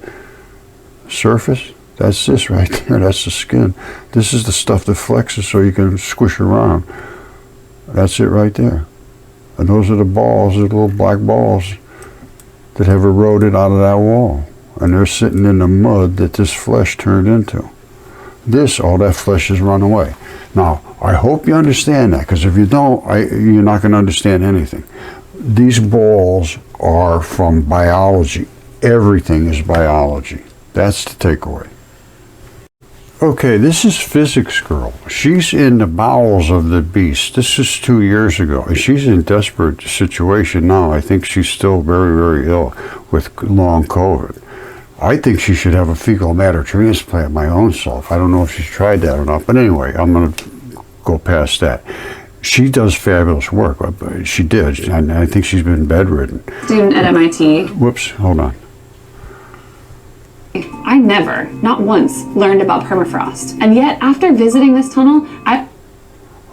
surface? That's this right there. That's the skin. This is the stuff that flexes so you can squish around. That's it right there. And those are the balls, the little black balls that have eroded out of that wall. And they're sitting in the mud that this flesh turned into. All that flesh has run away. Now, I hope you understand that, because if you don't, you're not going to understand anything. These balls are from biology. Everything is biology. That's the takeaway. Okay, this is Physics Girl. She's in the bowels of the beast. This is 2 years ago. She's in a desperate situation now. I think she's still very, very ill with long COVID. I think she should have a fecal matter transplant my own self. I don't know if she's tried that or not, but anyway, I'm going to go past that. She does fabulous work. She did, and I think she's been bedridden. Student at MIT. Whoops, hold on. I never, not once, learned about permafrost. And yet, after visiting this tunnel, I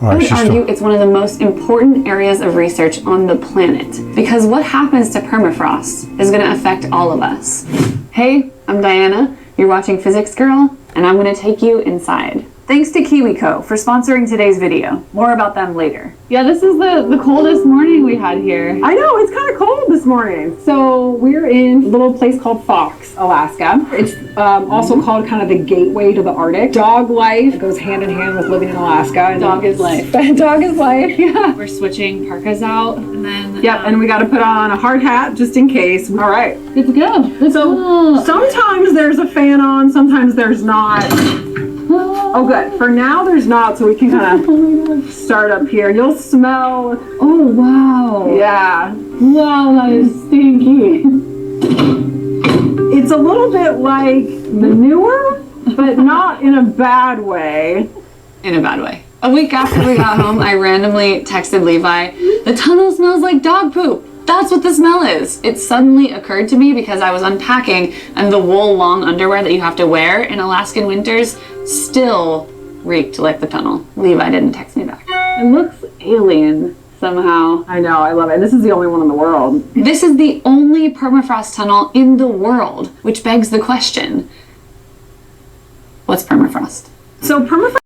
would argue it's one of the most important areas of research on the planet. Because what happens to permafrost is going to affect all of us. Hey, I'm Diana. You're watching Physics Girl, and I'm going to take you inside. Thanks to KiwiCo for sponsoring today's video. More about them later. Yeah, this is the coldest morning we had here. I know, it's kind of cold this morning. So we're in a little place called Fox, Alaska. It's also called kind of the gateway to the Arctic. Dog life goes hand in hand with living in Alaska. And Dog is life. Dog is life, yeah. We're switching parkas out, and then... Yep, and we got to put on a hard hat just in case. All right. Good to go. Let's go. Sometimes there's a fan on, sometimes there's not. Oh, good. For now, there's not, so we can kind of start up here. You'll smell. Oh, wow. Yeah. Wow, that is stinky. It's a little bit like manure, but not in a bad way. In a bad way. A week after we got home, I randomly texted Levi, "The tunnel smells like dog poop. That's what the smell is. It suddenly occurred to me because I was unpacking and the wool long underwear that you have to wear in Alaskan winters still reeked like the tunnel. Levi didn't text me back. It looks alien somehow. I know, I love it. This is the only one in the world. This is the only permafrost tunnel in the world, which begs the question, what's permafrost? So permafrost.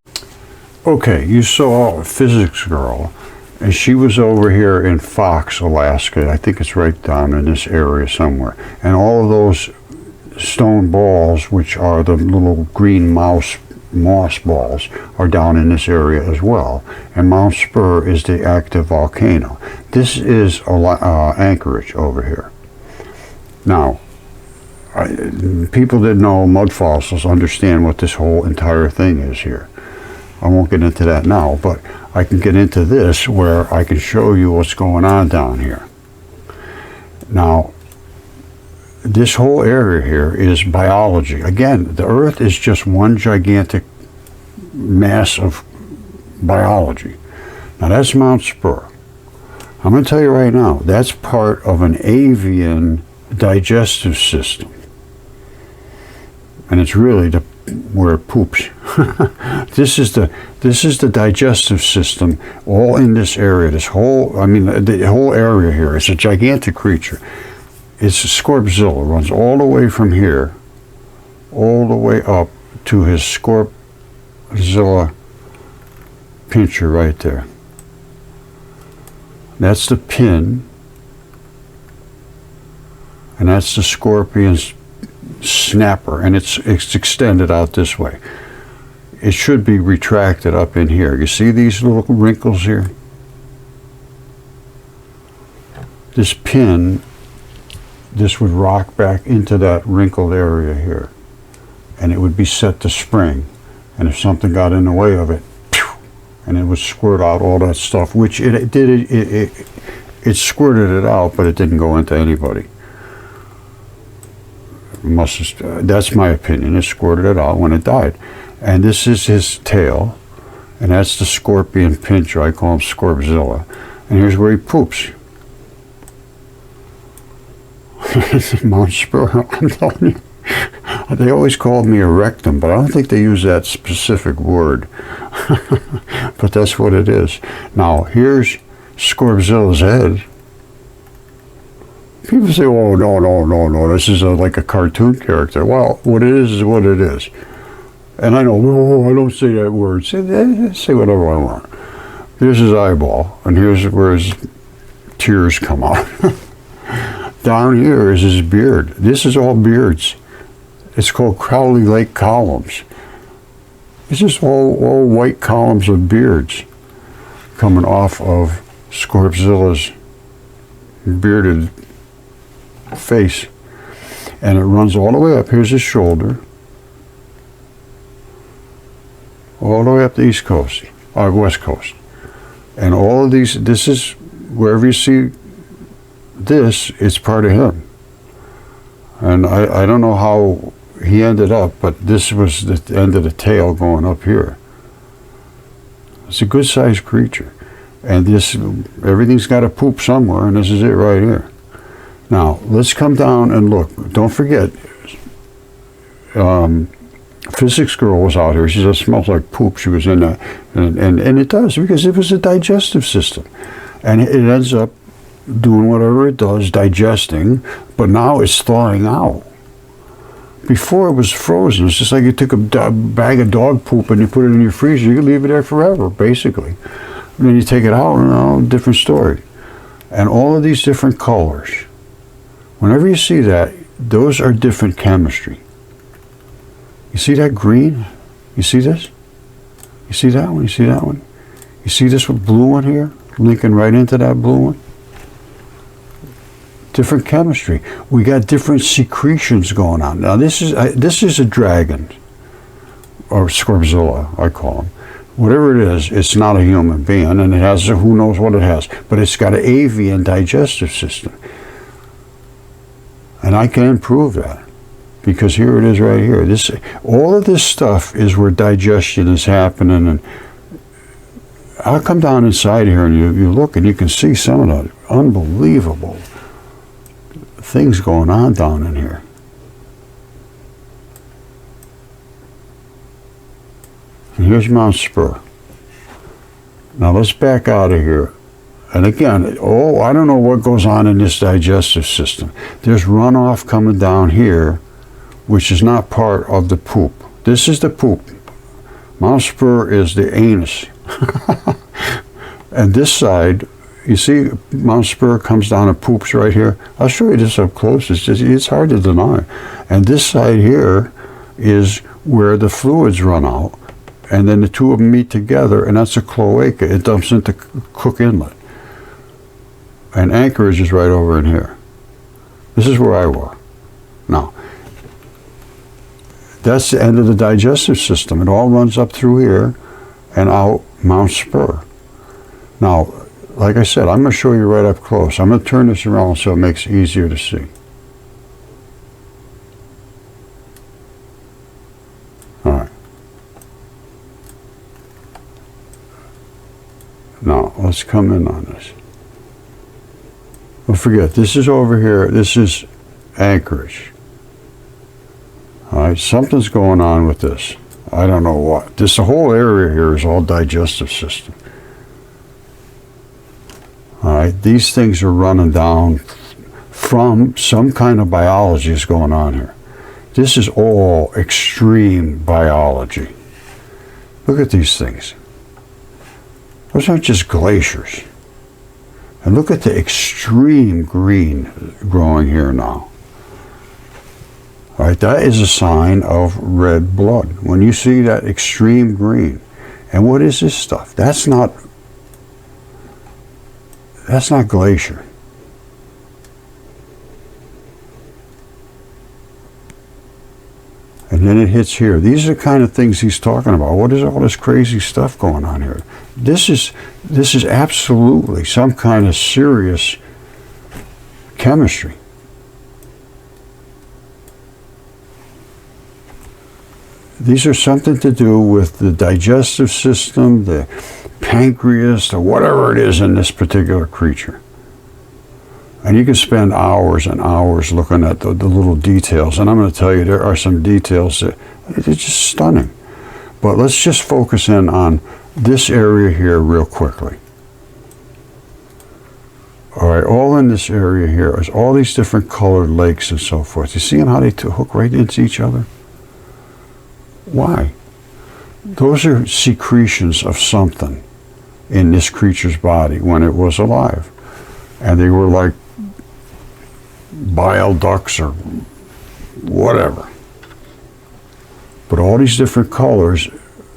Okay, you saw a physics girl, and she was over here in Fox, Alaska. I think it's right down in this area somewhere. And all of those stone balls, which are the little green moss balls, are down in this area as well. And Mount Spur is the active volcano. This is Anchorage over here. Now, people that know mud fossils understand what this whole entire thing is here. I won't get into that now, but I can get into this where I can show you what's going on down here. Now, this whole area here is biology. Again, the Earth is just one gigantic mass of biology. Now, that's Mount Spur. I'm going to tell you right now, that's part of an avian digestive system. And it's really where it poops. This is the digestive system, all in this area. The whole area here is a gigantic creature. It's a scorpzilla. Runs all the way from here, all the way up to his scorpzilla pincher right there. That's the pin, and that's the scorpion's snapper, and it's extended out this way. It should be retracted up in here. You see these little wrinkles here? This pin, this would rock back into that wrinkled area here, and it would be set to spring. And if something got in the way of it, and it would squirt out all that stuff, which it did. It squirted it out, but it didn't go into anybody. That's my opinion. It squirted it out when it died. And this is his tail, and that's the scorpion pincher. I call him Scorpzilla. And here's where he poops. Mount Spur, I'm telling you. They always called me a rectum, but I don't think they use that specific word. But that's what it is. Now, here's Scorpzilla's head. People say, oh, no, this is like a cartoon character. Well, what it is what it is. And I know, I don't say that word. Say whatever I want. Here's his eyeball, and here's where his tears come out. Down here is his beard. This is all beards. It's called Crowley Lake columns. It's just all white columns of beards coming off of Scorpzilla's bearded face. And it runs all the way up. Here's his shoulder. All the way up the East Coast, or West Coast. And all of these, this is, wherever you see this, it's part of him. And I don't know how he ended up, but this was the end of the tail going up here. It's a good sized creature. And this, everything's got to poop somewhere, and this is it right here. Now, let's come down and look. Don't forget, physics girl was out here. She said it smells like poop. She was in that. And it does, because it was a digestive system. And it ends up doing whatever it does, digesting, but now it's thawing out. Before it was frozen. It's just like you took a bag of dog poop and you put it in your freezer. You can leave it there forever, basically. And then you take it out, different story. And all of these different colors, whenever you see that, those are different chemistry. You see that green? You see this? You see that one? You see that one? You see this blue one here? Linking right into that blue one? Different chemistry. We got different secretions going on. Now this is a dragon, or Scorpzilla, I call him. Whatever it is, it's not a human being, and it has, who knows what it has, but it's got an avian digestive system. And I can prove that, because here it is right here. All of this stuff is where digestion is happening, and I'll come down inside here and you look and you can see some of the unbelievable things going on down in here. And here's Mount Spur. Now let's back out of here. And again, I don't know what goes on in this digestive system. There's runoff coming down here, which is not part of the poop. This is the poop. Mount Spur is the anus. And this side, you see Mount Spur comes down and poops right here. I'll show you this up close. It's hard to deny. And this side here is where the fluids run out. And then the two of them meet together, and that's a cloaca. It dumps into Cook Inlet. And Anchorage is right over in here. This is where I was. Now, that's the end of the digestive system. It all runs up through here and out Mount Spur. Now, like I said, I'm going to show you right up close. I'm going to turn this around so it makes it easier to see. All right. Now, let's come in on this. Don't forget, this is over here. This is Anchorage. All right, something's going on with this. I don't know what. The whole area here is all digestive system. All right, these things are running down from some kind of biology is going on here. This is all extreme biology. Look at these things. Those aren't just glaciers. And look at the extreme green growing here now. All right, that is a sign of red blood. When you see that extreme green. And what is this stuff? That's not glacier. And then it hits here. These are the kind of things he's talking about. What is all this crazy stuff going on here? This is absolutely some kind of serious chemistry. These are something to do with the digestive system, the pancreas, or whatever it is in this particular creature. And you can spend hours and hours looking at the little details. And I'm going to tell you, there are some details that are just stunning. But let's just focus in on this area here real quickly. All right, all in this area here is all these different colored lakes and so forth. You see them how they hook right into each other? Why? Those are secretions of something in this creature's body when it was alive. And they were like bile ducts or whatever. But all these different colors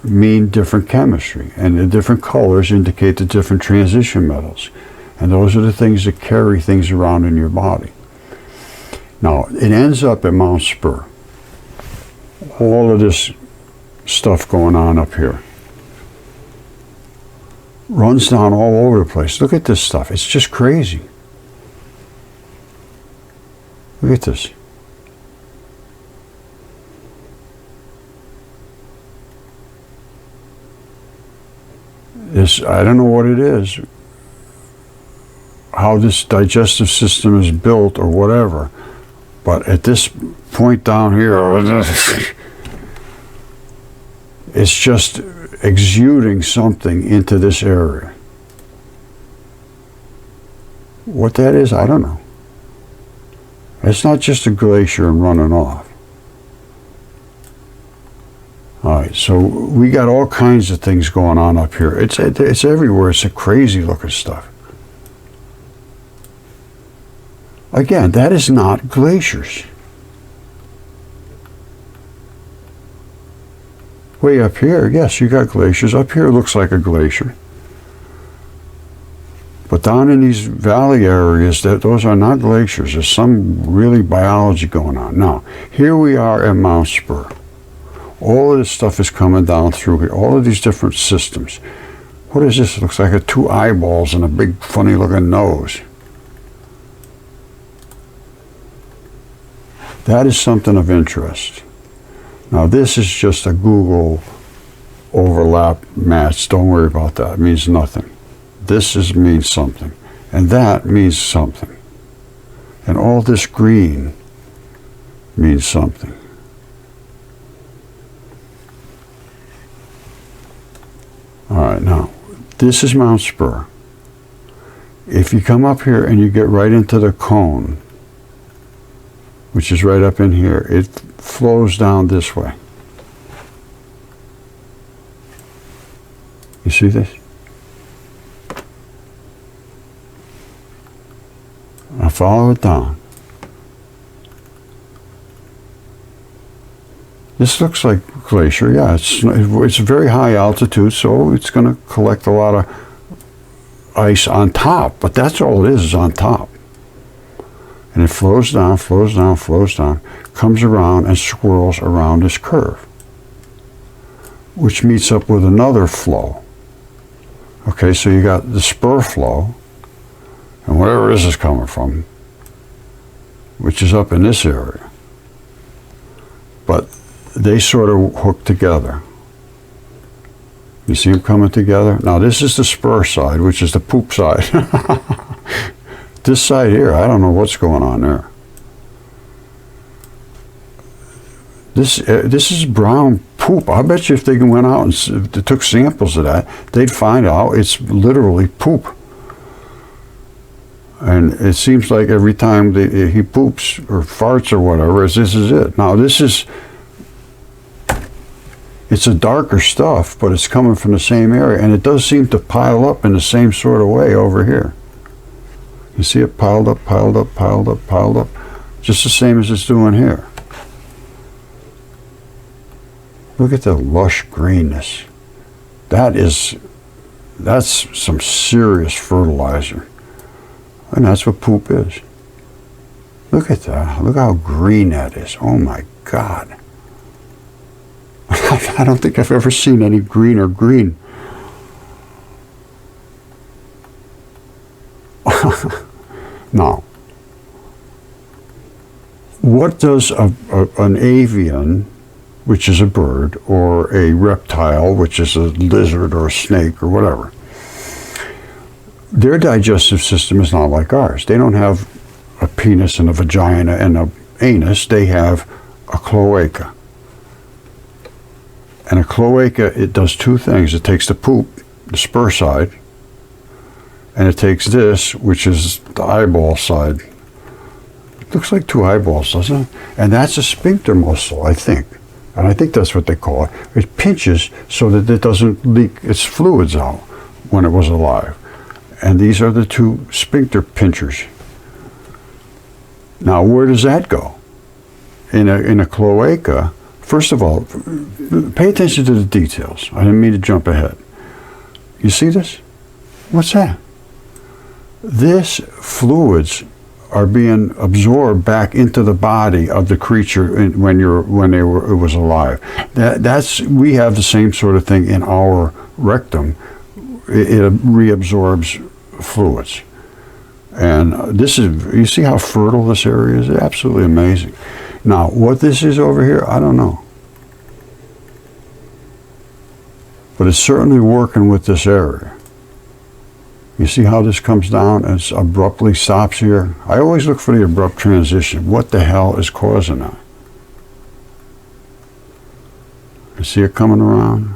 mean different chemistry, and the different colors indicate the different transition metals. And those are the things that carry things around in your body. Now, it ends up at Mount Spur. All of this stuff going on up here runs down all over the place. Look at this stuff. It's just crazy. Look at this. I don't know what it is, how this digestive system is built or whatever, but at this point down here, it's just exuding something into this area. What that is, I don't know. It's not just a glacier and running off. All right, so we got all kinds of things going on up here. It's everywhere. It's a crazy looking stuff. Again, that is not glaciers. Way up here, yes, you got glaciers. Up here it looks like a glacier. But down in these valley areas, those are not glaciers. There's some really biology going on. Now, here we are at Mount Spur. All of this stuff is coming down through here. All of these different systems. What is this? It looks like two eyeballs and a big funny looking nose. That is something of interest. Now this is just a Google overlap match. Don't worry about that. It means nothing. This means something. And that means something. And all this green means something. All right, now, this is Mount Spur. If you come up here and you get right into the cone, which is right up in here, it flows down this way. You see this? I follow it down. This looks like glacier, yeah. It's very high altitude, so it's going to collect a lot of ice on top, but that's all it is on top. And it flows down, flows down, flows down, comes around and swirls around this curve, which meets up with another flow. Okay, so you got the spur flow, and wherever this is coming from, which is up in this area. But they sort of hook together. You see them coming together? Now this is the spur side, which is the poop side. This side here, I don't know what's going on there. This is brown poop. I bet you if they went out and took samples of that, they'd find out it's literally poop. And it seems like every time he poops or farts or whatever, this is it. Now it's a darker stuff, but it's coming from the same area, and it does seem to pile up in the same sort of way over here. You see it piled up, piled up, piled up, piled up, just the same as it's doing here. Look at the lush greenness. That's some serious fertilizer. And that's what poop is. Look at that. Look how green that is. Oh my God. I don't think I've ever seen any greener green. Now, what does an avian, which is a bird, or a reptile, which is a lizard or a snake or whatever, their digestive system is not like ours. They don't have a penis and a vagina and an anus. They have a cloaca. And a cloaca, it does two things. It takes the poop, the spur side, and it takes this, which is the eyeball side. It looks like two eyeballs, doesn't it? And that's a sphincter muscle, I think. And I think that's what they call it. It pinches so that it doesn't leak its fluids out when it was alive. And these are the two sphincter pinchers. Now, where does that go? In a cloaca, first of all, pay attention to the details. I didn't mean to jump ahead. You see this? What's that? This fluids are being absorbed back into the body of the creature when it was alive. We have the same sort of thing in our rectum. It reabsorbs fluids. And this is, you see how fertile this area is? It's absolutely amazing. Now, what this is over here, I don't know. But it's certainly working with this area. You see how this comes down and abruptly stops here? I always look for the abrupt transition. What the hell is causing that? You see it coming around?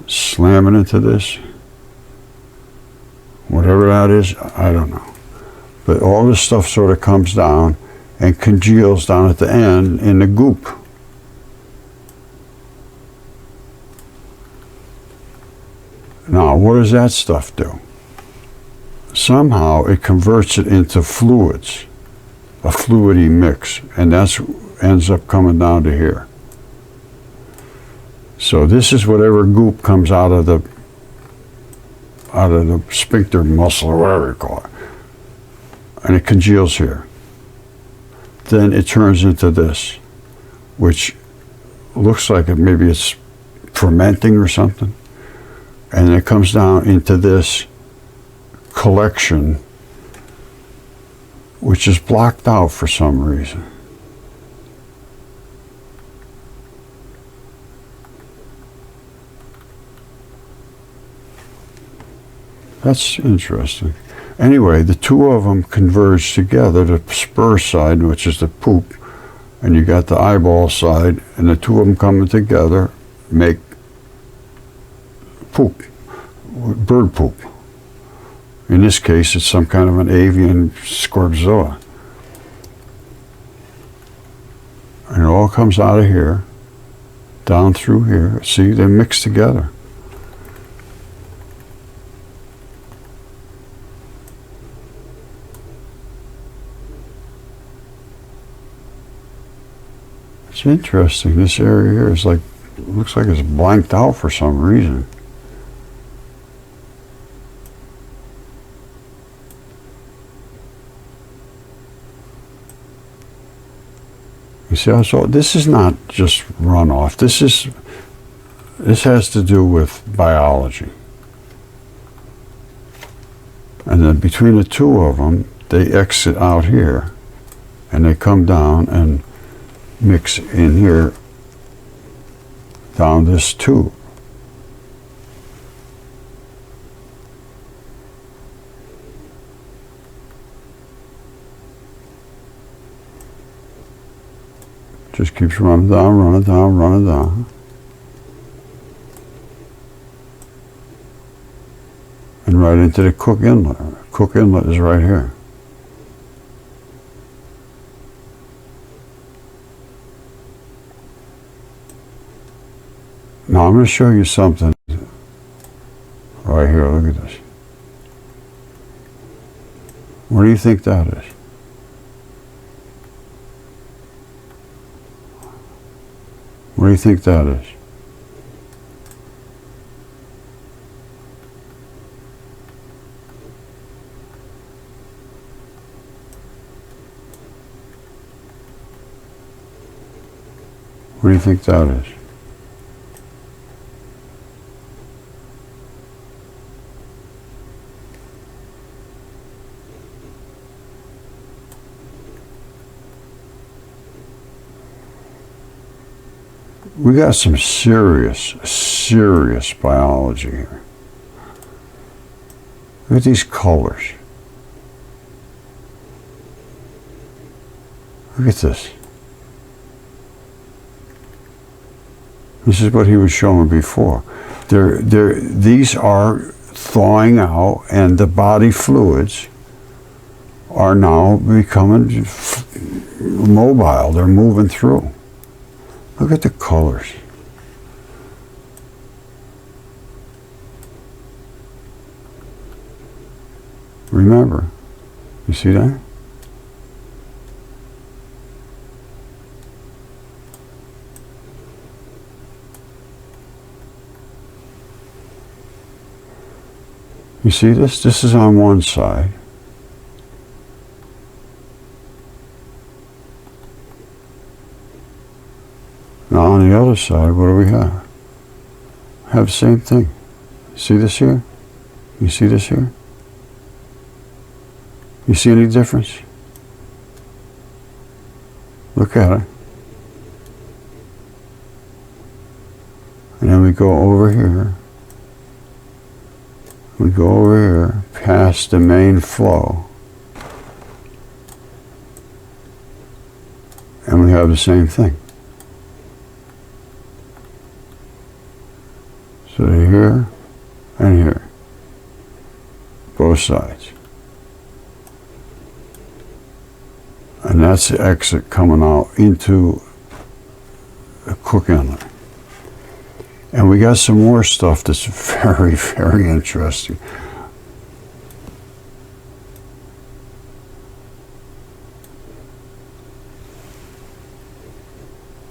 Slamming into this? Whatever that is, I don't know. But all this stuff sort of comes down and congeals down at the end in the goop. Now, what does that stuff do? Somehow it converts it into fluids, a fluidy mix, and that's ends up coming down to here. So this is whatever goop comes out of the sphincter muscle, or whatever you call it, and it congeals here. Then it turns into this, which looks like maybe it's fermenting or something, and it comes down into this collection, which is blocked out for some reason. That's interesting. Anyway, the two of them converge together, the spur side, which is the poop, and you got the eyeball side, and the two of them coming together make poop, bird poop. In this case, it's some kind of an avian scorpzilla. And it all comes out of here, down through here. See, they mix together. It's interesting. This area here is like, looks like it's blanked out for some reason. You see, so this is not just runoff. This has to do with biology. And then between the two of them, they exit out here, and they come down and mix in here down this tube. Just keeps running down, running down, running down. And right into the Cook Inlet. Cook Inlet is right here. Now I'm going to show you something right here. Look at this. What do you think that is? What do you think that is? What do you think that is? We got some serious biology here. Look at these colors. Look at this. This is what he was showing before. These are thawing out, and the body fluids are now becoming mobile. They're moving through. Look at the colors. Remember, you see that? You see this? This is on one side. Now on the other side, what do we have? Have the same thing. See this here? You see this here? You see any difference? Look at it. And then we go over here. We go over here past the main flow. And we have the same thing. So here and here, both sides. And that's the exit coming out into the Cook Inlet. And we got some more stuff that's very, very interesting.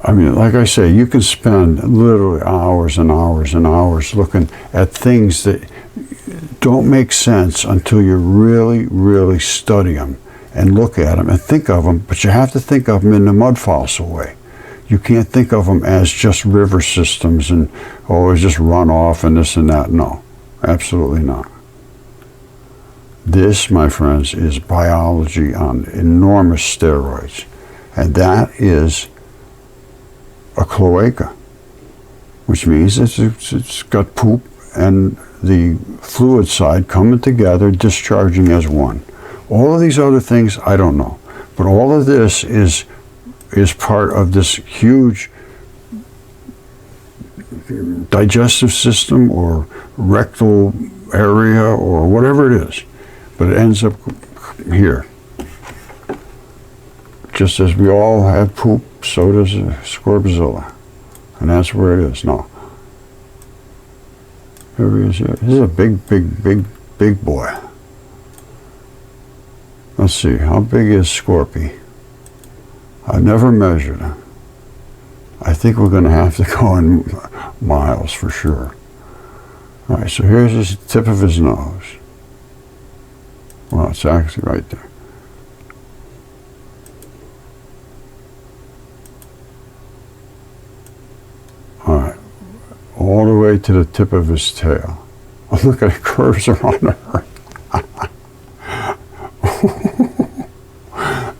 I mean, like I say, you can spend literally hours and hours and hours looking at things that don't make sense until you really, really study them and look at them and think of them, but you have to think of them in the Mudfossil way. You can't think of them as just river systems and, oh, it's just runoff and this and that. No, absolutely not. This, my friends, is biology on enormous steroids. And that is a cloaca, which means it's got poop and the fluid side coming together, discharging as one. All of these other things, I don't know. But all of this is part of this huge digestive system or rectal area or whatever it is. But it ends up here. Just as we all have poop, so does a scorpzilla. And that's where it is. No. Here he is here. This is a big boy. Let's see, how big is Scorpy? I've never measured him. I think we're going to have to go in miles for sure. All right, so here's the tip of his nose. Well, it's actually right there. All right, all the way to the tip of his tail. Oh, look at it, curves around the earth.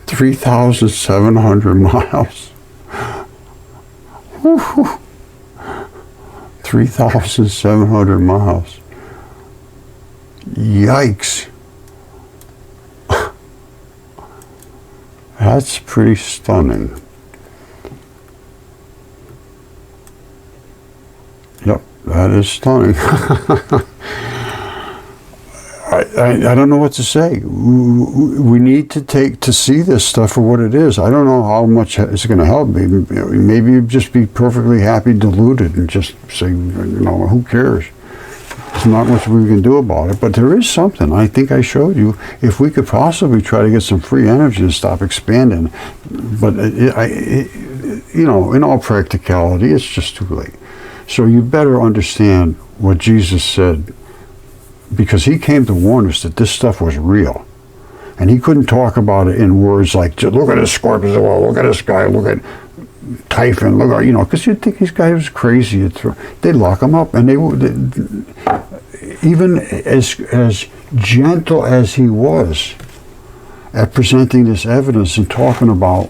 3,700 miles. 3,700 miles. Yikes. That's pretty stunning. Yep, that is stunning. I don't know what to say. We need to see this stuff for what it is. I don't know how much it's going to help me. Maybe you'd just be perfectly happy deluded and just say, who cares? There's not much we can do about it. But there is something. I think I showed you. If we could possibly try to get some free energy to stop expanding. But, in all practicality, it's just too late. So you better understand what Jesus said, because he came to warn us that this stuff was real. And he couldn't talk about it in words like, look at this scorpzilla, look at this guy, look at Typhon, look at, because you'd think this guy was crazy. They'd lock him up. And even as gentle as he was at presenting this evidence and talking about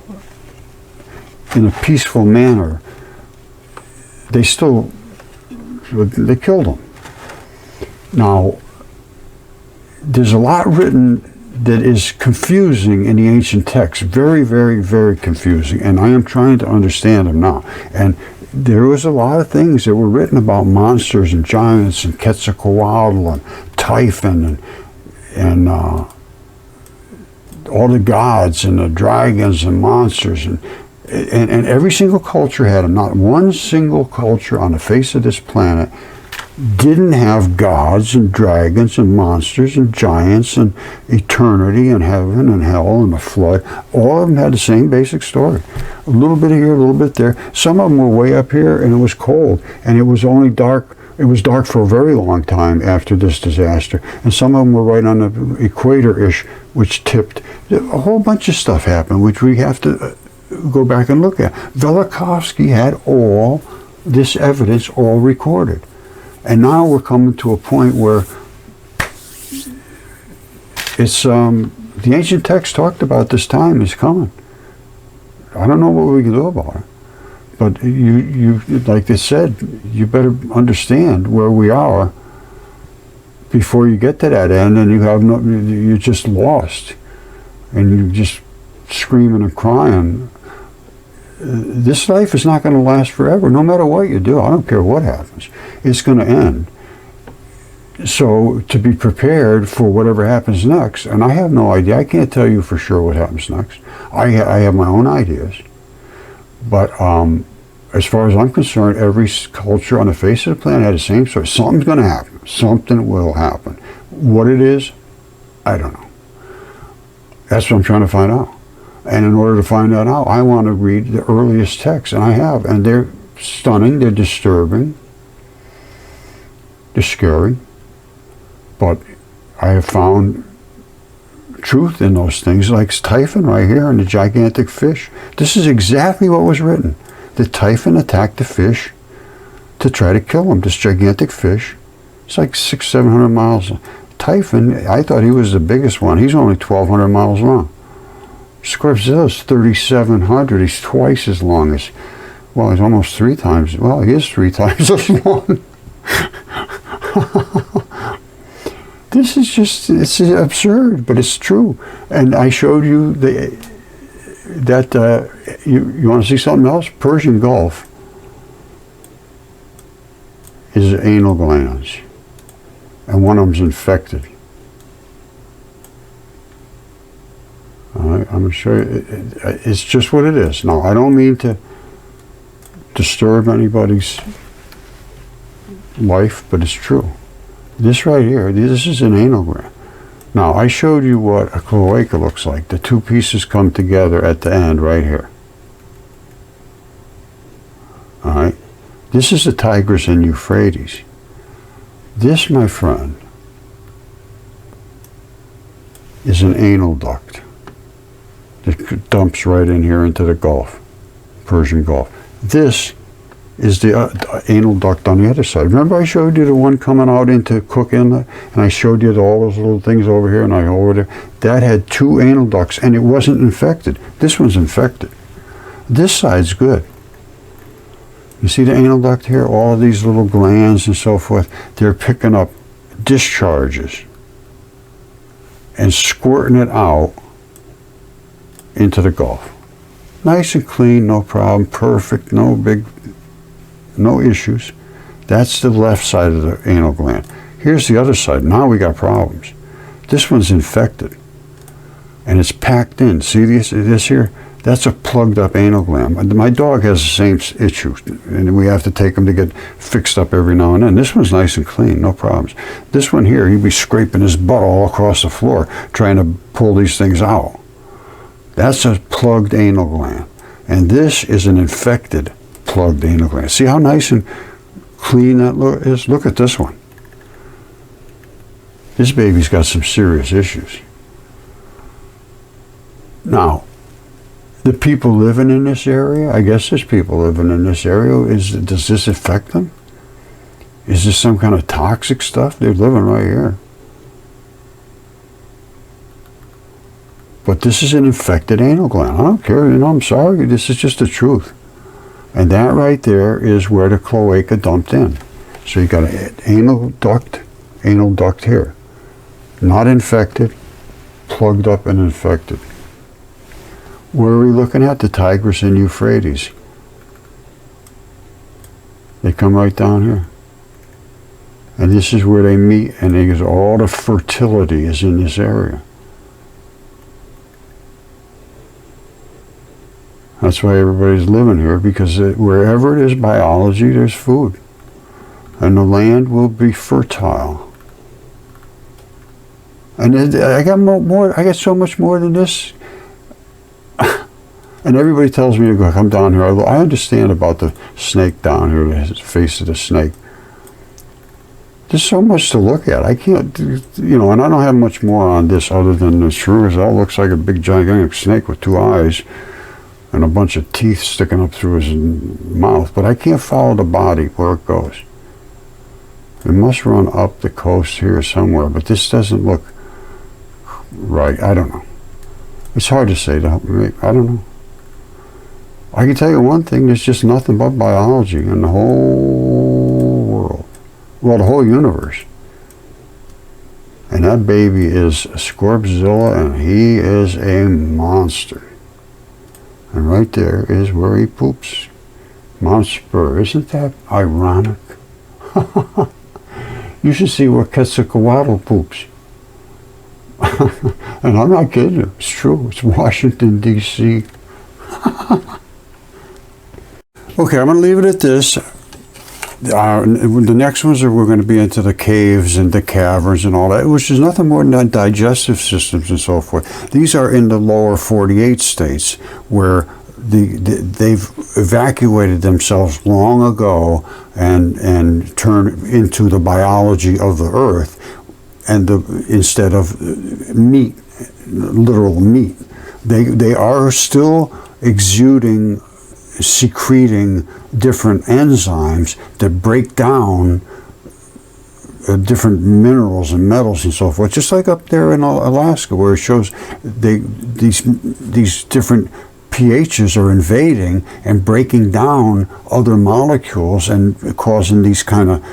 in a peaceful manner, they killed him. Now, there's a lot written that is confusing in the ancient texts, very, very, very confusing, and I am trying to understand them now. And there was a lot of things that were written about monsters and giants and Quetzalcoatl and Typhon and all the gods and the dragons and monsters and every single culture had them. Not one single culture on the face of this planet didn't have gods and dragons and monsters and giants and eternity and heaven and hell and the flood. All of them had the same basic story. A little bit here, a little bit there. Some of them were way up here and it was cold and it was only dark. It was dark for a very long time after this disaster. And some of them were right on the equator-ish, which tipped. A whole bunch of stuff happened, which we have to go back and look at. Velikovsky had all this evidence all recorded. And now we're coming to a point where it's the ancient text talked about this time is coming. I don't know what we can do about it, but you like they said, you better understand where we are before you get to that end, and you're just lost, and you're just screaming and crying. This life is not going to last forever, no matter what you do. I don't care what happens. It's going to end. So to be prepared for whatever happens next, and I have no idea. I can't tell you for sure what happens next. I have my own ideas. But as far as I'm concerned, every culture on the face of the planet had the same story. Something's going to happen. Something will happen. What it is, I don't know. That's what I'm trying to find out. And in order to find that out, I want to read the earliest texts, and I have. And they're stunning, they're disturbing, they're scary. But I have found truth in those things, like Typhon right here and the gigantic fish. This is exactly what was written. The Typhon attacked the fish to try to kill him. This gigantic fish, it's like 600-700 miles. Typhon, I thought he was the biggest one. He's only 1,200 miles long. Scorpzilla is 3,700. He's twice as long as, well, he's almost 3 times. Well, he is 3 times as long. This is just, it's absurd, but it's true. And I showed you you want to see something else? Persian Gulf is anal glands, and one of them's infected. All right, I'm going to show you. It's just what it is. Now, I don't mean to disturb anybody's life, but it's true. This right here, this is an anal gland. Now, I showed you what a cloaca looks like. The two pieces come together at the end right here. All right? This is the Tigris and Euphrates. This, my friend, is an anal duct. It dumps right in here into the Gulf, Persian Gulf. This is the anal duct on the other side. Remember I showed you the one coming out into Cook Inlet, and I showed you all those little things over here, and over there. That had two anal ducts, and it wasn't infected. This one's infected. This side's good. You see the anal duct here? All of these little glands and so forth, they're picking up discharges and squirting it out into the Gulf. Nice and clean, no problem, perfect, no issues. That's the left side of the anal gland. Here's the other side. Now we got problems. This one's infected, and it's packed in. See this here? That's a plugged up anal gland. My dog has the same issue, and we have to take him to get fixed up every now and then. This one's nice and clean, no problems. This one here, he'd be scraping his butt all across the floor trying to pull these things out. That's a plugged anal gland. And this is an infected plugged anal gland. See how nice and clean that is? Look at this one. This baby's got some serious issues. Now, the people living in this area, I guess there's people living in this area, does this affect them? Is this some kind of toxic stuff? They're living right here. But this is an infected anal gland. I don't care, I'm sorry, this is just the truth. And that right there is where the cloaca dumped in. So you got an anal duct here. Not infected, plugged up and infected. Where are we looking at? The Tigris and Euphrates. They come right down here. And this is where they meet, and all the fertility is in this area. That's why everybody's living here, because wherever there's biology, there's food. And the land will be fertile. And I got more. I got so much more than this. And everybody tells me to go come down here. I understand about the snake down here, the face of the snake. There's so much to look at. I can't, and I don't have much more on this other than the shrew. It all looks like a big gigantic snake with two eyes and a bunch of teeth sticking up through his mouth. But I can't follow the body where it goes. It must run up the coast here somewhere, but this doesn't look right. I don't know. It's hard to say. I don't know. I can tell you one thing, there's just nothing but biology in the whole world. Well, the whole universe. And that baby is a scorpzilla, and he is a monster. And right there is where he poops. Mount Spur. Isn't that ironic? You should see where Quetzalcoatl poops. And I'm not kidding you. It's true. It's Washington, D.C. Okay, I'm going to leave it at this. The next ones we're going to be into the caves and the caverns and all that, which is nothing more than digestive systems and so forth. These are in the lower 48 states where they've evacuated themselves long ago and turned into the biology of the earth, and instead of meat, literal meat. They are still exuding, secreting different enzymes that break down different minerals and metals and so forth, just like up there in Alaska, where it shows these different pHs are invading and breaking down other molecules and causing these kind of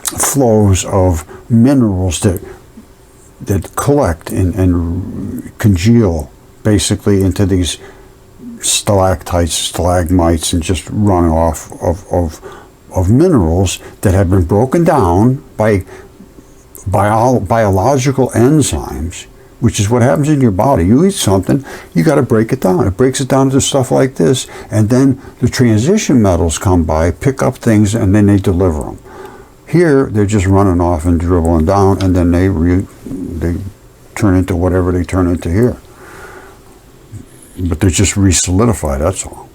flows of minerals that collect and congeal basically into these stalactites, stalagmites, and just run off of minerals that have been broken down by biological enzymes, which is what happens in your body. You eat something, you got to break it down. It breaks it down into stuff like this, and then the transition metals come by, pick up things, and then they deliver them. Here, they're just running off and dribbling down, and then they turn into whatever they turn into here. But they're just re-solidified, that's all.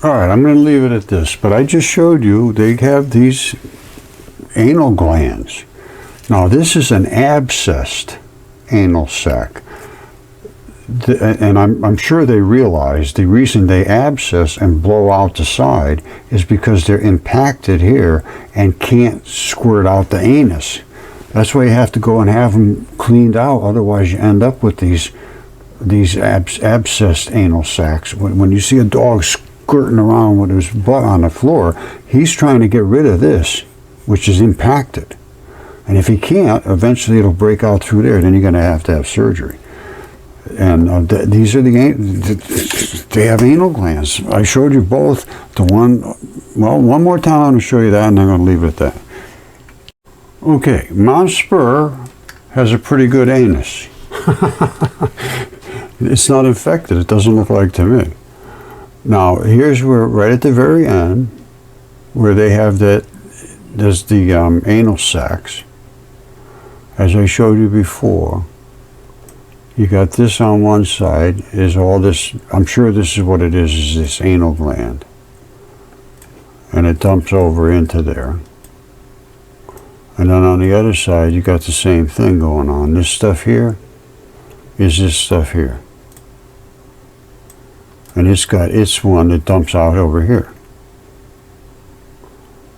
All right, I'm going to leave it at this, but I just showed you they have these anal glands. Now, this is an abscessed anal sac. And I'm sure they realize the reason they abscess and blow out the side is because they're impacted here and can't squirt out the anus. That's why you have to go and have them cleaned out, otherwise you end up with these abscessed anal sacs. When you see a dog squirting around with his butt on the floor, he's trying to get rid of this, which is impacted. And if he can't, eventually it'll break out through there, then you're going to have surgery. And these are they have anal glands. I showed you both. One more time I'm going to show you that, and I'm going to leave it at that. Okay, Mount Spur has a pretty good anus. It's not infected, it doesn't look like to me. Now, here's where, right at the very end, where they have there's the anal sacs. As I showed you before, you got this on one side, is all this, I'm sure this is what it is this anal gland. And it dumps over into there. And then on the other side, you got the same thing going on. This stuff here is this stuff here. And it's got its one that dumps out over here.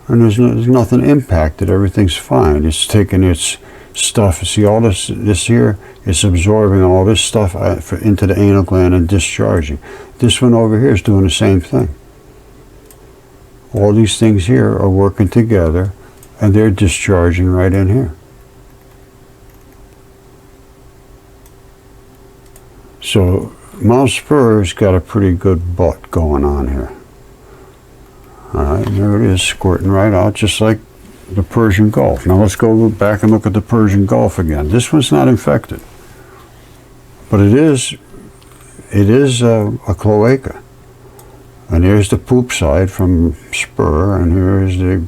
And there's nothing impacted, everything's fine. It's taking its stuff, see all this here, it's absorbing all this stuff into the anal gland and discharging. This one over here is doing the same thing. All these things here are working together and they're discharging right in here. So Mount Spur's got a pretty good butt going on here. Alright, there it is, squirting right out just like the Persian Gulf. Now let's go back and look at the Persian Gulf again. This one's not infected, but it is a cloaca. And here's the poop side from Spur, and here's the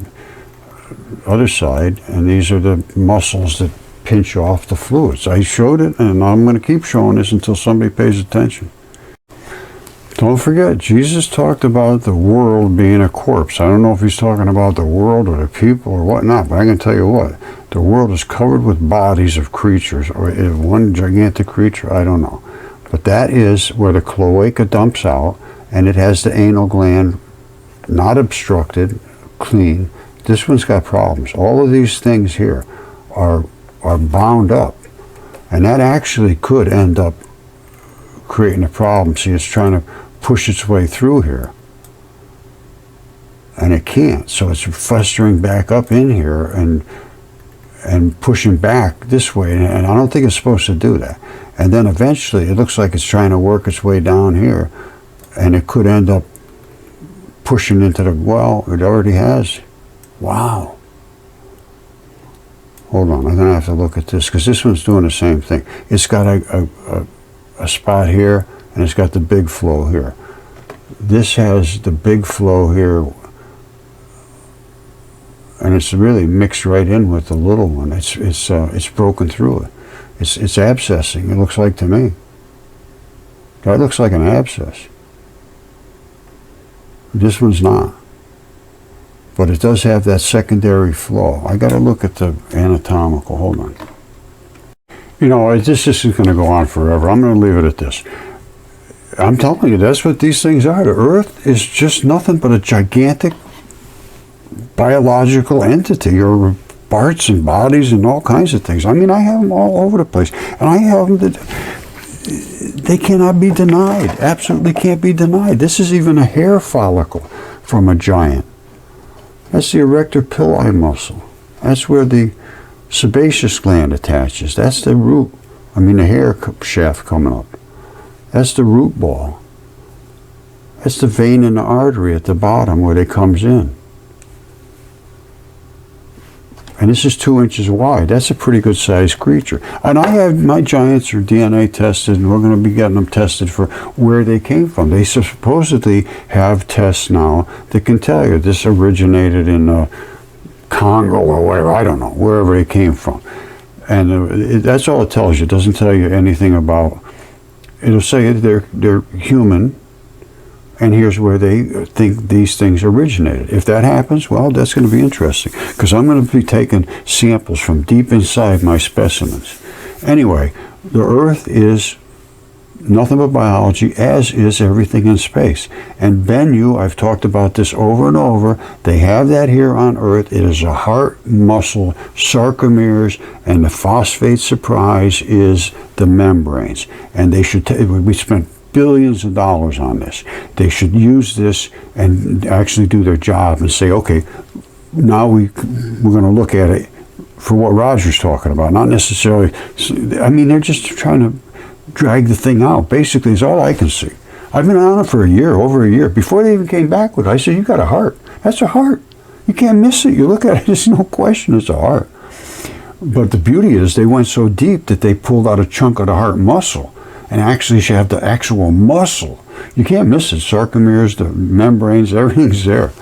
other side, and these are the muscles that pinch off the fluids. I showed it, and I'm going to keep showing this until somebody pays attention. Don't forget, Jesus talked about the world being a corpse. I don't know if he's talking about the world or the people or whatnot, but I can tell you what, the world is covered with bodies of creatures, or one gigantic creature, I don't know. But that is where the cloaca dumps out, and it has the anal gland not obstructed, clean. This one's got problems. All of these things here are bound up, and that actually could end up creating a problem. See, it's trying to push its way through here, and it can't, so it's festering back up in here and pushing back this way, and I don't think it's supposed to do that. And then eventually it looks like it's trying to work its way down here, and it could end up pushing into the, well, it already has. Wow. Hold on, I'm going to have to look at this, because this one's doing the same thing. It's got a spot here, and it's got the big flow here. This has the big flow here, and it's really mixed right in with the little one. It's broken through it. It's abscessing, it looks like to me. That looks like an abscess. This one's not. But it does have that secondary flow. I got to look at the anatomical. Hold on. You know, this isn't going to go on forever. I'm going to leave it at this. I'm telling you, that's what these things are. The Earth is just nothing but a gigantic biological entity, or parts and bodies and all kinds of things. I mean, I have them all over the place. And I have them that they cannot be denied. Absolutely can't be denied. This is even a hair follicle from a giant. That's the erector pili muscle. That's where the sebaceous gland attaches. That's the root. The hair shaft coming up. That's the root ball. That's the vein in the artery at the bottom where it comes in. And this is 2 inches wide. That's a pretty good sized creature. And I have my giants are DNA tested, and we're going to be getting them tested for where they came from. They supposedly have tests now that can tell you this originated in Congo or whatever. I don't know, wherever they came from. And that's all it tells you. It doesn't tell you anything about. It'll say they're human, and here's where they think these things originated. If that happens, well, that's going to be interesting, because I'm going to be taking samples from deep inside my specimens. Anyway, the Earth is nothing but biology, as is everything in space. And Bennu, I've talked about this over and over, they have that here on Earth. It is a heart muscle, sarcomeres, and the phosphate surprise is the membranes. And they should, we spent billions of dollars on this. They should use this and actually do their job and say, okay, now we're going to look at it for what Roger's talking about. Not necessarily, they're just trying to drag the thing out. Basically, is all I can see. I've been on it for over a year. Before they even came back with it, I said, you got a heart. That's a heart. You can't miss it. You look at it, there's no question it's a heart. But the beauty is they went so deep that they pulled out a chunk of the heart muscle. And actually, you have the actual muscle. You can't miss it. Sarcomeres, the membranes, everything's there.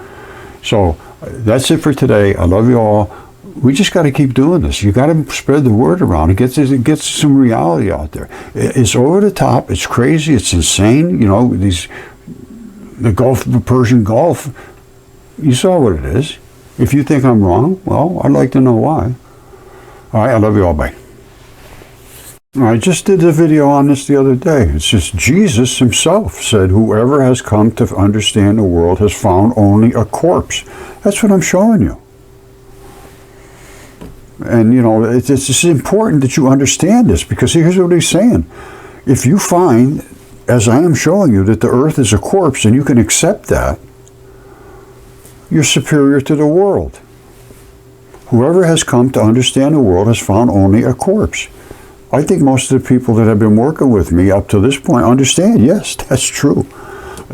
So that's it for today. I love you all. We just got to keep doing this. You got to spread the word around. It gets some reality out there. It's over the top. It's crazy. It's insane. The Gulf, the Persian Gulf. You saw what it is. If you think I'm wrong, well, I'd like to know why. All right. I love you all. Bye. I just did a video on this the other day. It's just Jesus himself said, whoever has come to understand the world has found only a corpse. That's what I'm showing you. And, it's important that you understand this, because here's what he's saying. If you find, as I am showing you, that the earth is a corpse and you can accept that, you're superior to the world. Whoever has come to understand the world has found only a corpse. I think most of the people that have been working with me up to this point understand, yes, that's true.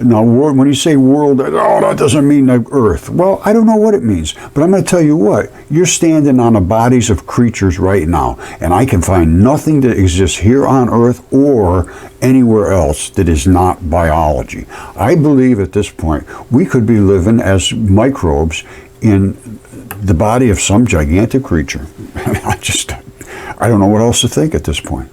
Now, when you say world, that doesn't mean the earth. Well, I don't know what it means, but I'm going to tell you what. You're standing on the bodies of creatures right now, and I can find nothing that exists here on earth or anywhere else that is not biology. I believe at this point we could be living as microbes in the body of some gigantic creature. I don't know what else to think at this point.